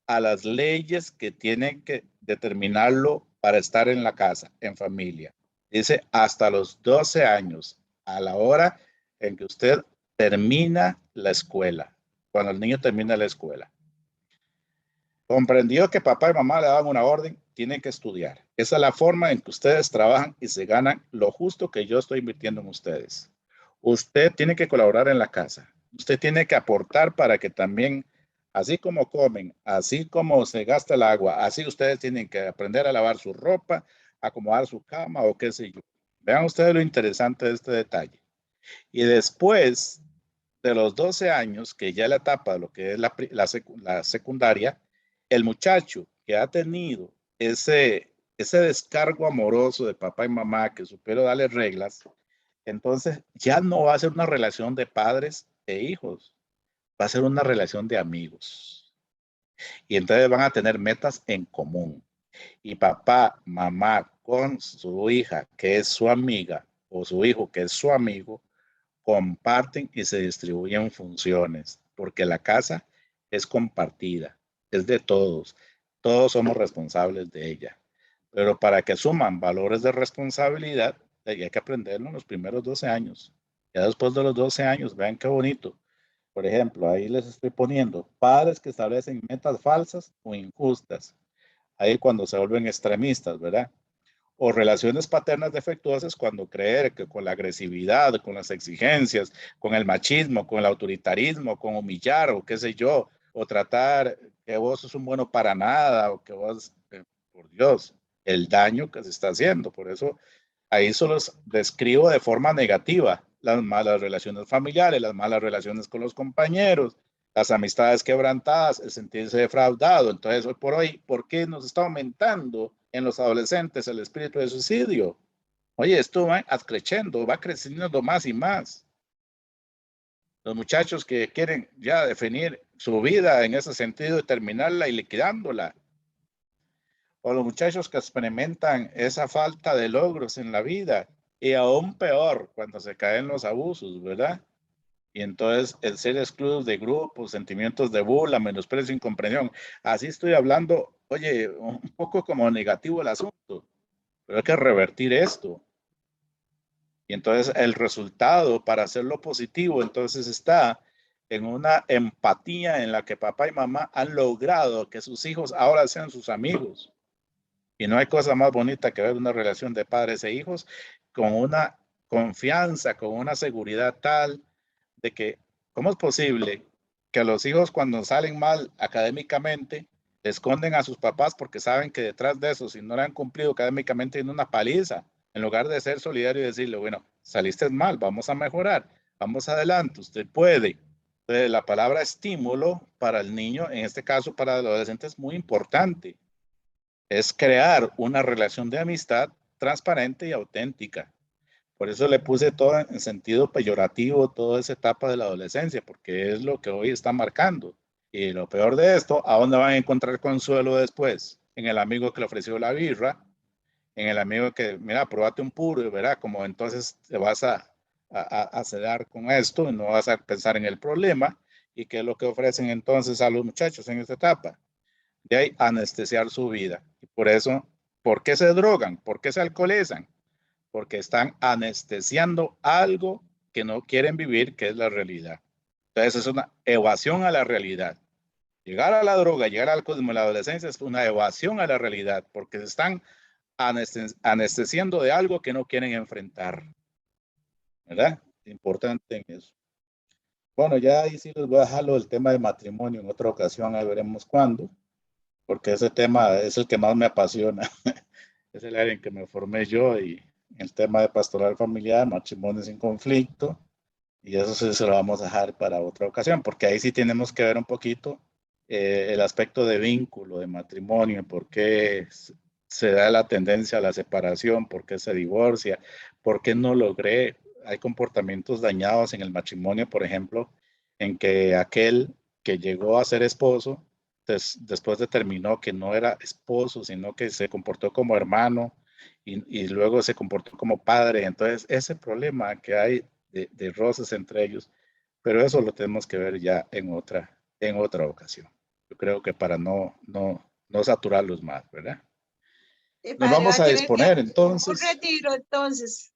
[SPEAKER 1] a las leyes que tienen que determinarlo para estar en la casa, en familia? Dice hasta los 12 años, a la hora en que usted termina la escuela, cuando el niño termina la escuela. Comprendió que papá y mamá le daban una orden, tienen que estudiar. Esa es la forma en que ustedes trabajan y se ganan lo justo que yo estoy invirtiendo en ustedes. Usted tiene que colaborar en la casa. Usted tiene que aportar para que también, así como comen, así como se gasta el agua, así ustedes tienen que aprender a lavar su ropa, acomodar su cama o qué sé yo. Vean ustedes lo interesante de este detalle. Y después de los 12 años, que ya es la etapa de lo que es la secundaria, el muchacho que ha tenido ese descargo amoroso de papá y mamá que supieron darle reglas, entonces ya no va a ser una relación de padres e hijos, va a ser una relación de amigos. Y entonces van a tener metas en común. Y papá, mamá con su hija, que es su amiga, o su hijo, que es su amigo, comparten y se distribuyen funciones, porque la casa es compartida, es de todos, todos somos responsables de ella. Pero para que suman valores de responsabilidad, hay que aprenderlo en los primeros 12 años. Ya después de los 12 años, vean qué bonito. Por ejemplo, ahí les estoy poniendo padres que establecen metas falsas o injustas. Ahí cuando se vuelven extremistas, ¿verdad? O relaciones paternas defectuosas cuando creer que con la agresividad, con las exigencias, con el machismo, con el autoritarismo, con humillar o qué sé yo, o tratar que vos sos un bueno para nada o que vos, por Dios, el daño que se está haciendo. Por eso ahí solo describo de forma negativa las malas relaciones familiares, las malas relaciones con los compañeros, las amistades quebrantadas, el sentirse defraudado. Entonces, hoy por hoy, ¿por qué nos está aumentando en los adolescentes el espíritu de suicidio? Oye, esto va creciendo, va creciendo más y más. Los muchachos que quieren ya definir su vida en ese sentido y terminarla y liquidándola. O los muchachos que experimentan esa falta de logros en la vida. Y aún peor, cuando se caen los abusos, ¿verdad? Y entonces el ser excluidos de grupos, sentimientos de burla, menosprecio, incomprensión. Así estoy hablando, oye, un poco como negativo el asunto, pero hay que revertir esto. Y entonces el resultado para hacerlo positivo, entonces está en una empatía en la que papá y mamá han logrado que sus hijos ahora sean sus amigos. Y no hay cosa más bonita que ver una relación de padres e hijos con una confianza, con una seguridad tal de que, ¿cómo es posible que los hijos cuando salen mal académicamente esconden a sus papás porque saben que detrás de eso, si no le han cumplido académicamente, tiene una paliza? En lugar de ser solidario y decirle, bueno, saliste mal, vamos a mejorar, vamos adelante, usted puede. Entonces, la palabra estímulo para el niño, en este caso para el adolescente, es muy importante. Es crear una relación de amistad transparente y auténtica. Por eso le puse todo en sentido peyorativo toda esa etapa de la adolescencia, porque es lo que hoy está marcando. Y lo peor de esto, ¿a dónde van a encontrar consuelo después? En el amigo que le ofreció la birra, en el amigo que, mira, probate un puro y verá como entonces te vas a sedar con esto y no vas a pensar en el problema. ¿Y qué es lo que ofrecen entonces a los muchachos en esta etapa? De ahí anestesiar su vida. Y por eso, ¿por qué se drogan? ¿Por qué se alcoholizan? Porque están anestesiando algo que no quieren vivir, que es la realidad. Entonces es una evasión a la realidad. Llegar a la droga, llegar al alcoholismo en la adolescencia es una evasión a la realidad, porque se están anestesiando de algo que no quieren enfrentar. ¿Verdad? Importante en eso. Bueno, ya ahí sí les voy a dejarlo el tema de matrimonio en otra ocasión, ahí veremos cuándo, porque ese tema es el que más me apasiona. Es el área en que me formé yo y el tema de pastoral familiar, matrimonio sin conflicto, y eso sí se lo vamos a dejar para otra ocasión, porque ahí sí tenemos que ver un poquito el aspecto de vínculo, de matrimonio, por qué se da la tendencia a la separación, por qué se divorcia, por qué no logré. Hay comportamientos dañados en el matrimonio, por ejemplo, en que aquel que llegó a ser esposo, después determinó que no era esposo, sino que se comportó como hermano y luego se comportó como padre. Entonces, ese problema que hay de roces entre ellos, pero eso lo tenemos que ver ya en otra ocasión. Yo creo que para no saturarlos más, ¿verdad? Nos
[SPEAKER 6] Padre, va
[SPEAKER 1] vamos
[SPEAKER 6] a
[SPEAKER 1] a
[SPEAKER 6] tener que
[SPEAKER 1] disponer
[SPEAKER 6] un
[SPEAKER 1] entonces.
[SPEAKER 6] retiro entonces.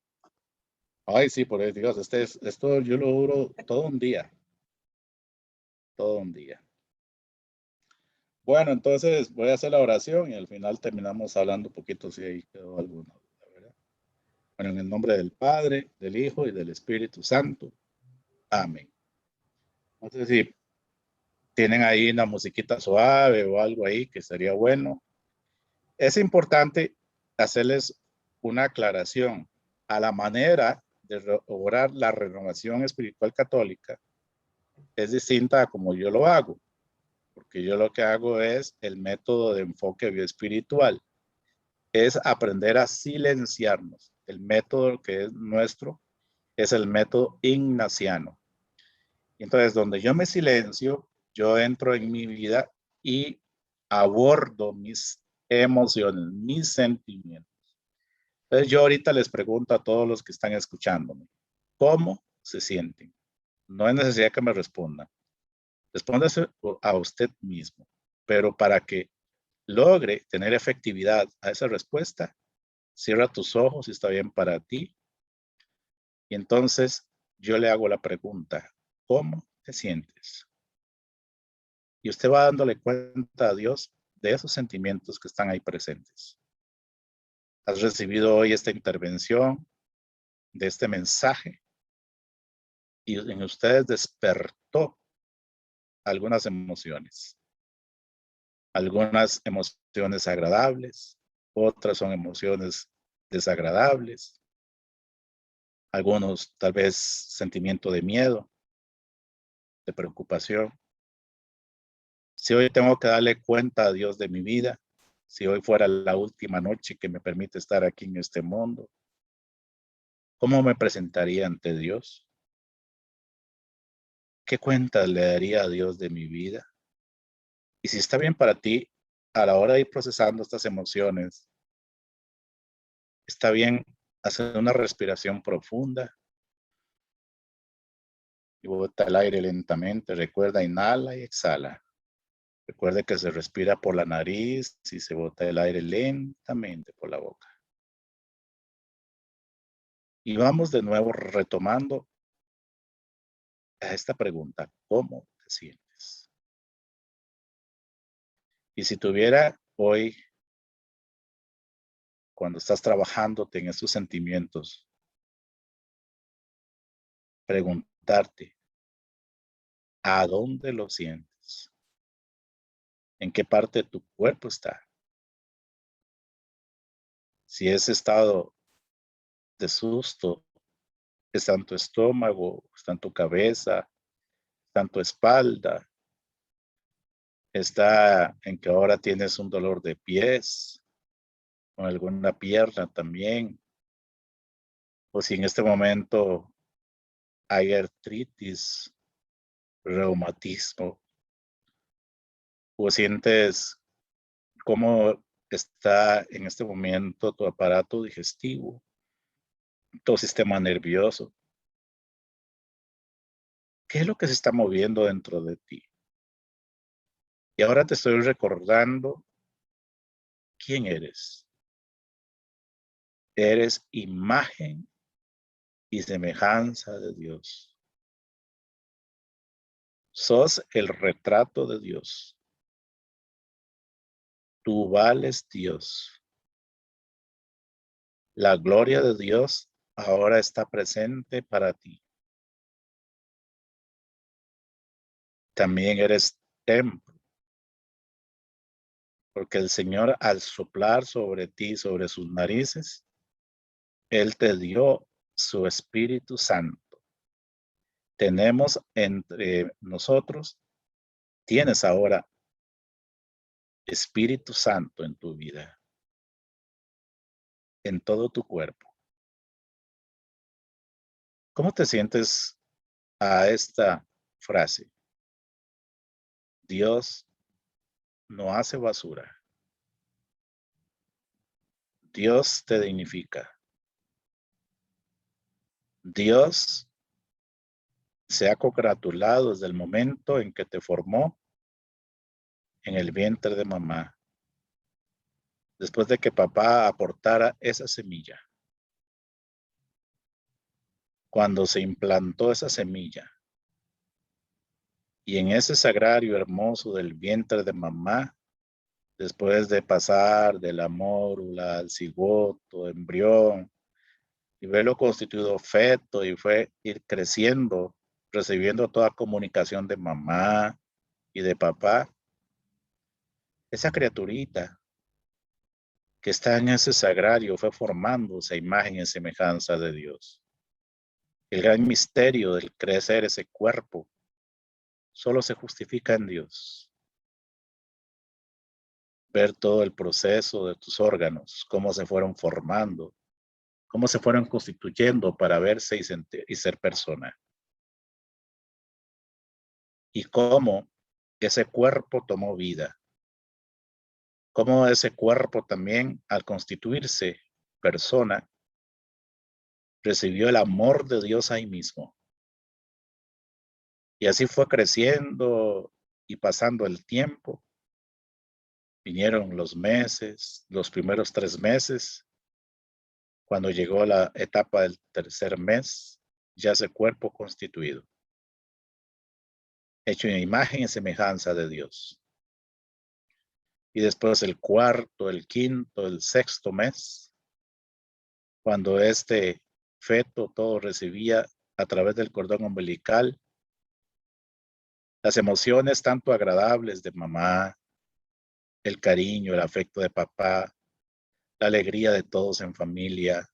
[SPEAKER 1] Ay, sí, por Dios, esto yo lo duro todo un día. Todo un día. Bueno, entonces voy a hacer la oración y al final terminamos hablando un poquito si ahí quedó alguna duda, ¿verdad? Bueno, en el nombre del Padre, del Hijo y del Espíritu Santo. Amén. No sé si tienen ahí una musiquita suave o algo ahí que sería bueno. Es importante hacerles una aclaración a la manera de lograr la renovación espiritual católica. Es distinta a como yo lo hago, porque yo lo que hago es el método de enfoque bioespiritual, es aprender a silenciarnos. El método que es nuestro es el método ignaciano. Entonces, donde yo me silencio, yo entro en mi vida y abordo mis emociones, mis sentimientos. Entonces, yo ahorita les pregunto a todos los que están escuchándome, ¿cómo se sienten? No hay necesidad que me respondan. Respóndase a usted mismo. Pero para que logre tener efectividad a esa respuesta, cierra tus ojos si está bien para ti. Y entonces yo le hago la pregunta, ¿cómo te sientes? Y usted va dándole cuenta a Dios de esos sentimientos que están ahí presentes. Has recibido hoy esta intervención, de este mensaje, y en ustedes despertó algunas emociones. Algunas emociones agradables, otras son emociones desagradables, algunos tal vez sentimiento de miedo, de preocupación. Si hoy tengo que darle cuenta a Dios de mi vida, si hoy fuera la última noche que me permite estar aquí en este mundo, ¿cómo me presentaría ante Dios? ¿Qué cuentas le daría a Dios de mi vida? Y si está bien para ti, a la hora de ir procesando estas emociones, está bien hacer una respiración profunda y bota el aire lentamente. Recuerda, inhala y exhala. Recuerde que se respira por la nariz y se bota el aire lentamente por la boca. Y vamos de nuevo retomando a esta pregunta, ¿cómo te sientes? Y si tuviera hoy, cuando estás trabajándote en estos sentimientos, preguntarte, ¿a dónde lo sientes? ¿En qué parte de tu cuerpo está? Si ese estado de susto está en tu estómago, está en tu cabeza, está en tu espalda, está en que ahora tienes un dolor de pies o alguna pierna también, o si en este momento hay artritis, reumatismo, o sientes cómo está en este momento tu aparato digestivo, tu sistema nervioso. ¿Qué es lo que se está moviendo dentro de ti? Y ahora te estoy recordando quién eres. Eres imagen y semejanza de Dios. Sos el retrato de Dios. Tú vales Dios. La gloria de Dios ahora está presente para ti. También eres templo, porque el Señor al soplar sobre ti, sobre sus narices, Él te dio su Espíritu Santo. Tenemos entre nosotros, tienes ahora Espíritu Santo en tu vida, en todo tu cuerpo. ¿Cómo te sientes a esta frase? Dios no hace basura. Dios te dignifica. Dios se ha congratulado desde el momento en que te formó en el vientre de mamá, después de que papá aportara esa semilla. Cuando se implantó esa semilla y en ese sagrario hermoso del vientre de mamá, después de pasar de la mórula al cigoto, embrión, y verlo constituido feto y fue ir creciendo, recibiendo toda comunicación de mamá y de papá, esa criaturita que está en ese sagrario fue formando esa imagen y semejanza de Dios. El gran misterio del crecer ese cuerpo solo se justifica en Dios. Ver todo el proceso de tus órganos, cómo se fueron formando, cómo se fueron constituyendo para verse y ser persona. Y cómo ese cuerpo tomó vida. Cómo ese cuerpo también, al constituirse persona, recibió el amor de Dios ahí mismo. Y así fue creciendo y pasando el tiempo. Vinieron los meses, los primeros 3 meses. Cuando llegó la etapa del tercer mes, ya ese cuerpo constituido, hecho en imagen y semejanza de Dios. Y después el cuarto, el quinto, el sexto mes, cuando este feto todo recibía a través del cordón umbilical las emociones tanto agradables de mamá, el cariño, el afecto de papá, la alegría de todos en familia,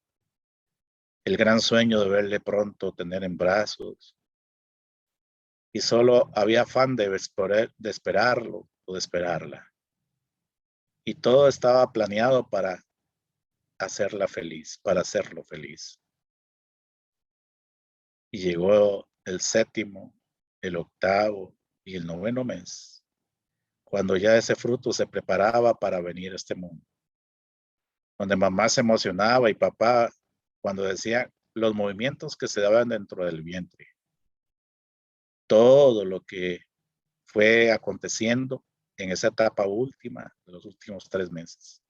[SPEAKER 1] el gran sueño de verle pronto tener en brazos. Y solo había afán de esperarlo o de esperarla. Y todo estaba planeado para hacerla feliz, para hacerlo feliz. Y llegó el séptimo, el octavo y el noveno mes, cuando ya ese fruto se preparaba para venir a este mundo. Donde mamá se emocionaba y papá cuando decía los movimientos que se daban dentro del vientre. Todo lo que fue aconteciendo en esa etapa última de los últimos 3 meses.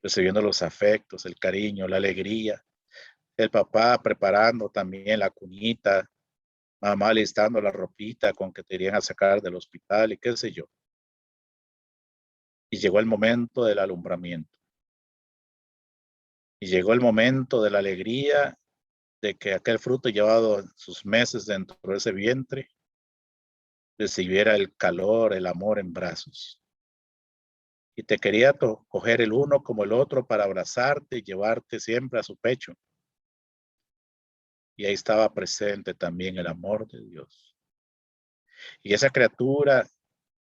[SPEAKER 1] Recibiendo los afectos, el cariño, la alegría, el papá preparando también la cunita, mamá listando la ropita con que te irían a sacar del hospital y qué sé yo. Y llegó el momento del alumbramiento. Y llegó el momento de la alegría de que aquel fruto llevado sus meses dentro de ese vientre recibiera el calor, el amor en brazos. Y te quería coger el uno como el otro para abrazarte y llevarte siempre a su pecho. Y ahí estaba presente también el amor de Dios. Y esa criatura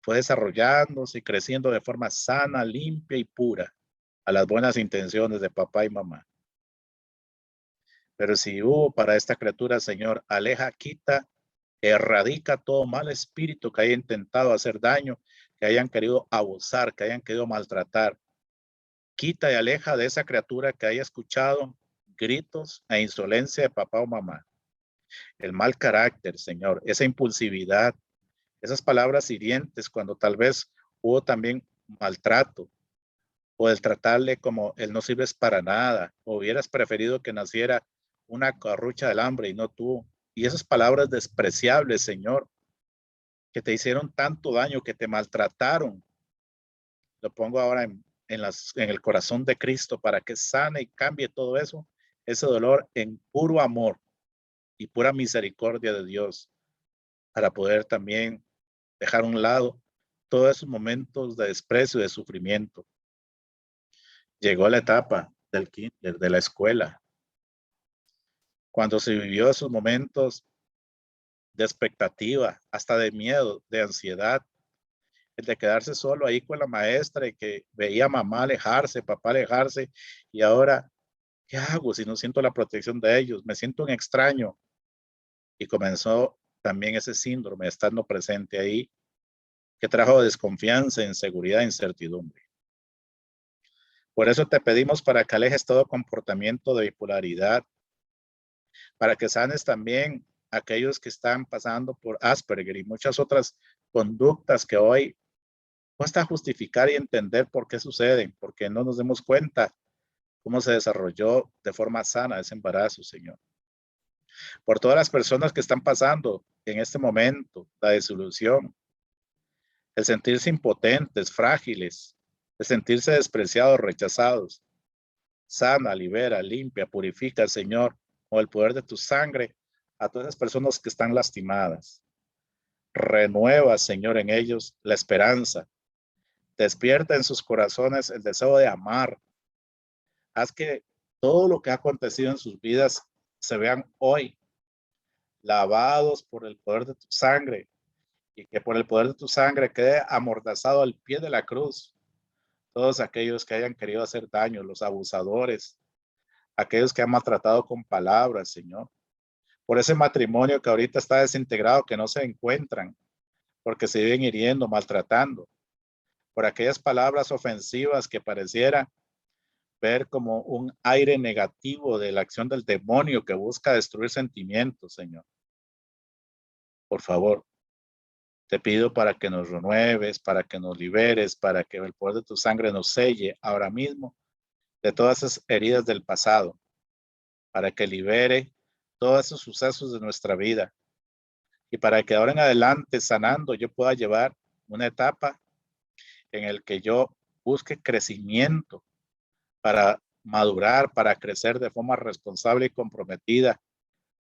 [SPEAKER 1] fue desarrollándose y creciendo de forma sana, limpia y pura a las buenas intenciones de papá y mamá. Pero si hubo para esta criatura, Señor, aleja, quita, erradica todo mal espíritu que haya intentado hacer daño, que hayan querido abusar, que hayan querido maltratar. Quita y aleja de esa criatura que haya escuchado gritos e insolencia de papá o mamá. El mal carácter, Señor, esa impulsividad, esas palabras hirientes cuando tal vez hubo también maltrato o el tratarle como él no sirves para nada o hubieras preferido que naciera una carrucha del hambre y no tú. Y esas palabras despreciables, Señor, que te hicieron tanto daño, que te maltrataron, lo pongo ahora en el corazón de Cristo para que sane y cambie todo eso, ese dolor en puro amor y pura misericordia de Dios, para poder también dejar a un lado todos esos momentos de desprecio y de sufrimiento. Llegó la etapa del kinder, de la escuela, cuando se vivió esos momentos de expectativa, hasta de miedo, de ansiedad, el de quedarse solo ahí con la maestra y que veía a mamá alejarse, papá alejarse, y ahora, ¿qué hago si no siento la protección de ellos? Me siento un extraño. Y comenzó también ese síndrome estando presente ahí, que trajo desconfianza, inseguridad, incertidumbre. Por eso te pedimos para que alejes todo comportamiento de bipolaridad, para que sanes también aquellos que están pasando por Asperger y muchas otras conductas que hoy cuesta justificar y entender por qué suceden, porque no nos demos cuenta cómo se desarrolló de forma sana ese embarazo, Señor. Por todas las personas que están pasando en este momento, la desilusión, el sentirse impotentes, frágiles, el sentirse despreciados, rechazados. Sana, libera, limpia, purifica, Señor, con el poder de tu sangre a todas las personas que están lastimadas. Renueva, Señor, en ellos la esperanza. Despierta en sus corazones el deseo de amar. Haz que todo lo que ha acontecido en sus vidas se vean hoy lavados por el poder de tu sangre, y que por el poder de tu sangre quede amordazado al pie de la cruz todos aquellos que hayan querido hacer daño, los abusadores, aquellos que han maltratado con palabras, Señor. Por ese matrimonio que ahorita está desintegrado, que no se encuentran, porque se viven hiriendo, maltratando. Por aquellas palabras ofensivas que pareciera ver como un aire negativo de la acción del demonio que busca destruir sentimientos, Señor. Por favor, te pido para que nos renueves, para que nos liberes, para que el poder de tu sangre nos selle ahora mismo de todas esas heridas del pasado, para que libere todos esos sucesos de nuestra vida y para que ahora en adelante, sanando, yo pueda llevar una etapa en el que yo busque crecimiento para madurar, para crecer de forma responsable y comprometida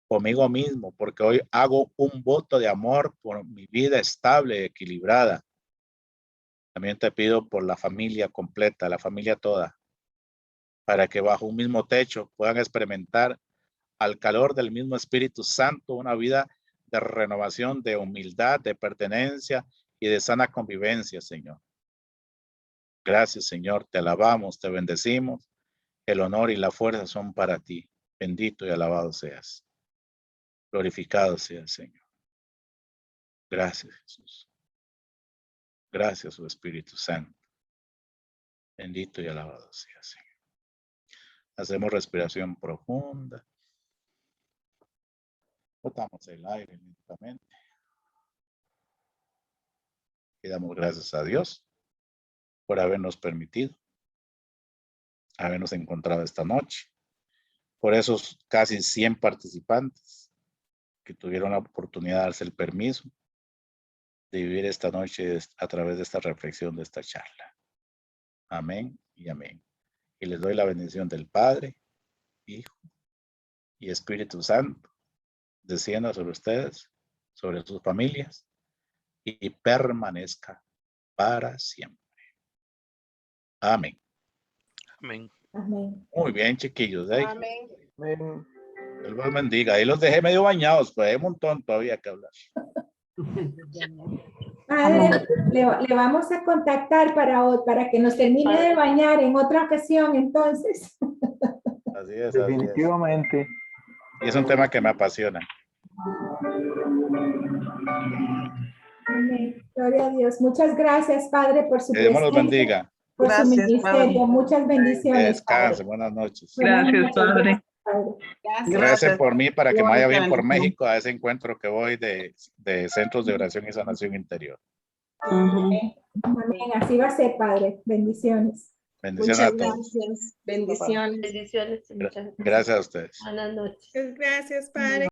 [SPEAKER 1] conmigo mismo, porque hoy hago un voto de amor por mi vida estable y equilibrada. También te pido por la familia completa, la familia toda, para que bajo un mismo techo puedan experimentar al calor del mismo Espíritu Santo una vida de renovación, de humildad, de pertenencia y de sana convivencia, Señor. Gracias, Señor, te alabamos, te bendecimos. El honor y la fuerza son para ti. Bendito y alabado seas. Glorificado seas, Señor. Gracias, Jesús. Gracias, su Espíritu Santo. Bendito y alabado seas, Señor. Hacemos respiración profunda. Botamos el aire lentamente. Y damos gracias a Dios por habernos permitido, habernos encontrado esta noche. Por esos casi 100 participantes que tuvieron la oportunidad de darse el permiso de vivir esta noche a través de esta reflexión, de esta charla. Amén y amén. Y les doy la bendición del Padre, Hijo y Espíritu Santo, descienda sobre ustedes, sobre sus familias y permanezca para siempre. Amén.
[SPEAKER 4] Amén.
[SPEAKER 3] Amén.
[SPEAKER 1] Muy bien, chiquillos. ¿Eh?
[SPEAKER 6] Amén.
[SPEAKER 1] Dios los bendiga. Ahí los dejé medio bañados, pues hay un montón todavía que hablar.
[SPEAKER 3] Padre, le vamos a contactar para que nos termine de bañar en otra ocasión, entonces.
[SPEAKER 1] Así es,
[SPEAKER 7] Definitivamente.
[SPEAKER 1] Y es un tema que me apasiona.
[SPEAKER 3] Amén. Gloria a Dios. Muchas gracias, Padre, por su
[SPEAKER 1] Que Dios los
[SPEAKER 3] presencia,
[SPEAKER 1] bendiga.
[SPEAKER 3] por su
[SPEAKER 8] Gracias,
[SPEAKER 3] ministerio.
[SPEAKER 8] Padre.
[SPEAKER 3] Muchas bendiciones,
[SPEAKER 1] Descansen.
[SPEAKER 3] Padre.
[SPEAKER 1] Buenas noches.
[SPEAKER 3] Buenas
[SPEAKER 8] Gracias,
[SPEAKER 3] noches,
[SPEAKER 8] Padre.
[SPEAKER 3] gracias, Padre.
[SPEAKER 6] Gracias.
[SPEAKER 1] Recen por mí para que me vaya bien por
[SPEAKER 8] Bendición.
[SPEAKER 1] México a ese encuentro que voy de centros de oración y sanación interior.
[SPEAKER 8] Ujú.
[SPEAKER 3] Amén. Así va a ser, Padre. Bendiciones.
[SPEAKER 1] Bendiciones a
[SPEAKER 6] Muchas
[SPEAKER 1] todos.
[SPEAKER 6] gracias. Bendiciones.
[SPEAKER 4] Bendiciones. Muchas
[SPEAKER 1] Gracias a ustedes.
[SPEAKER 4] Buenas noches.
[SPEAKER 7] Gracias, padre.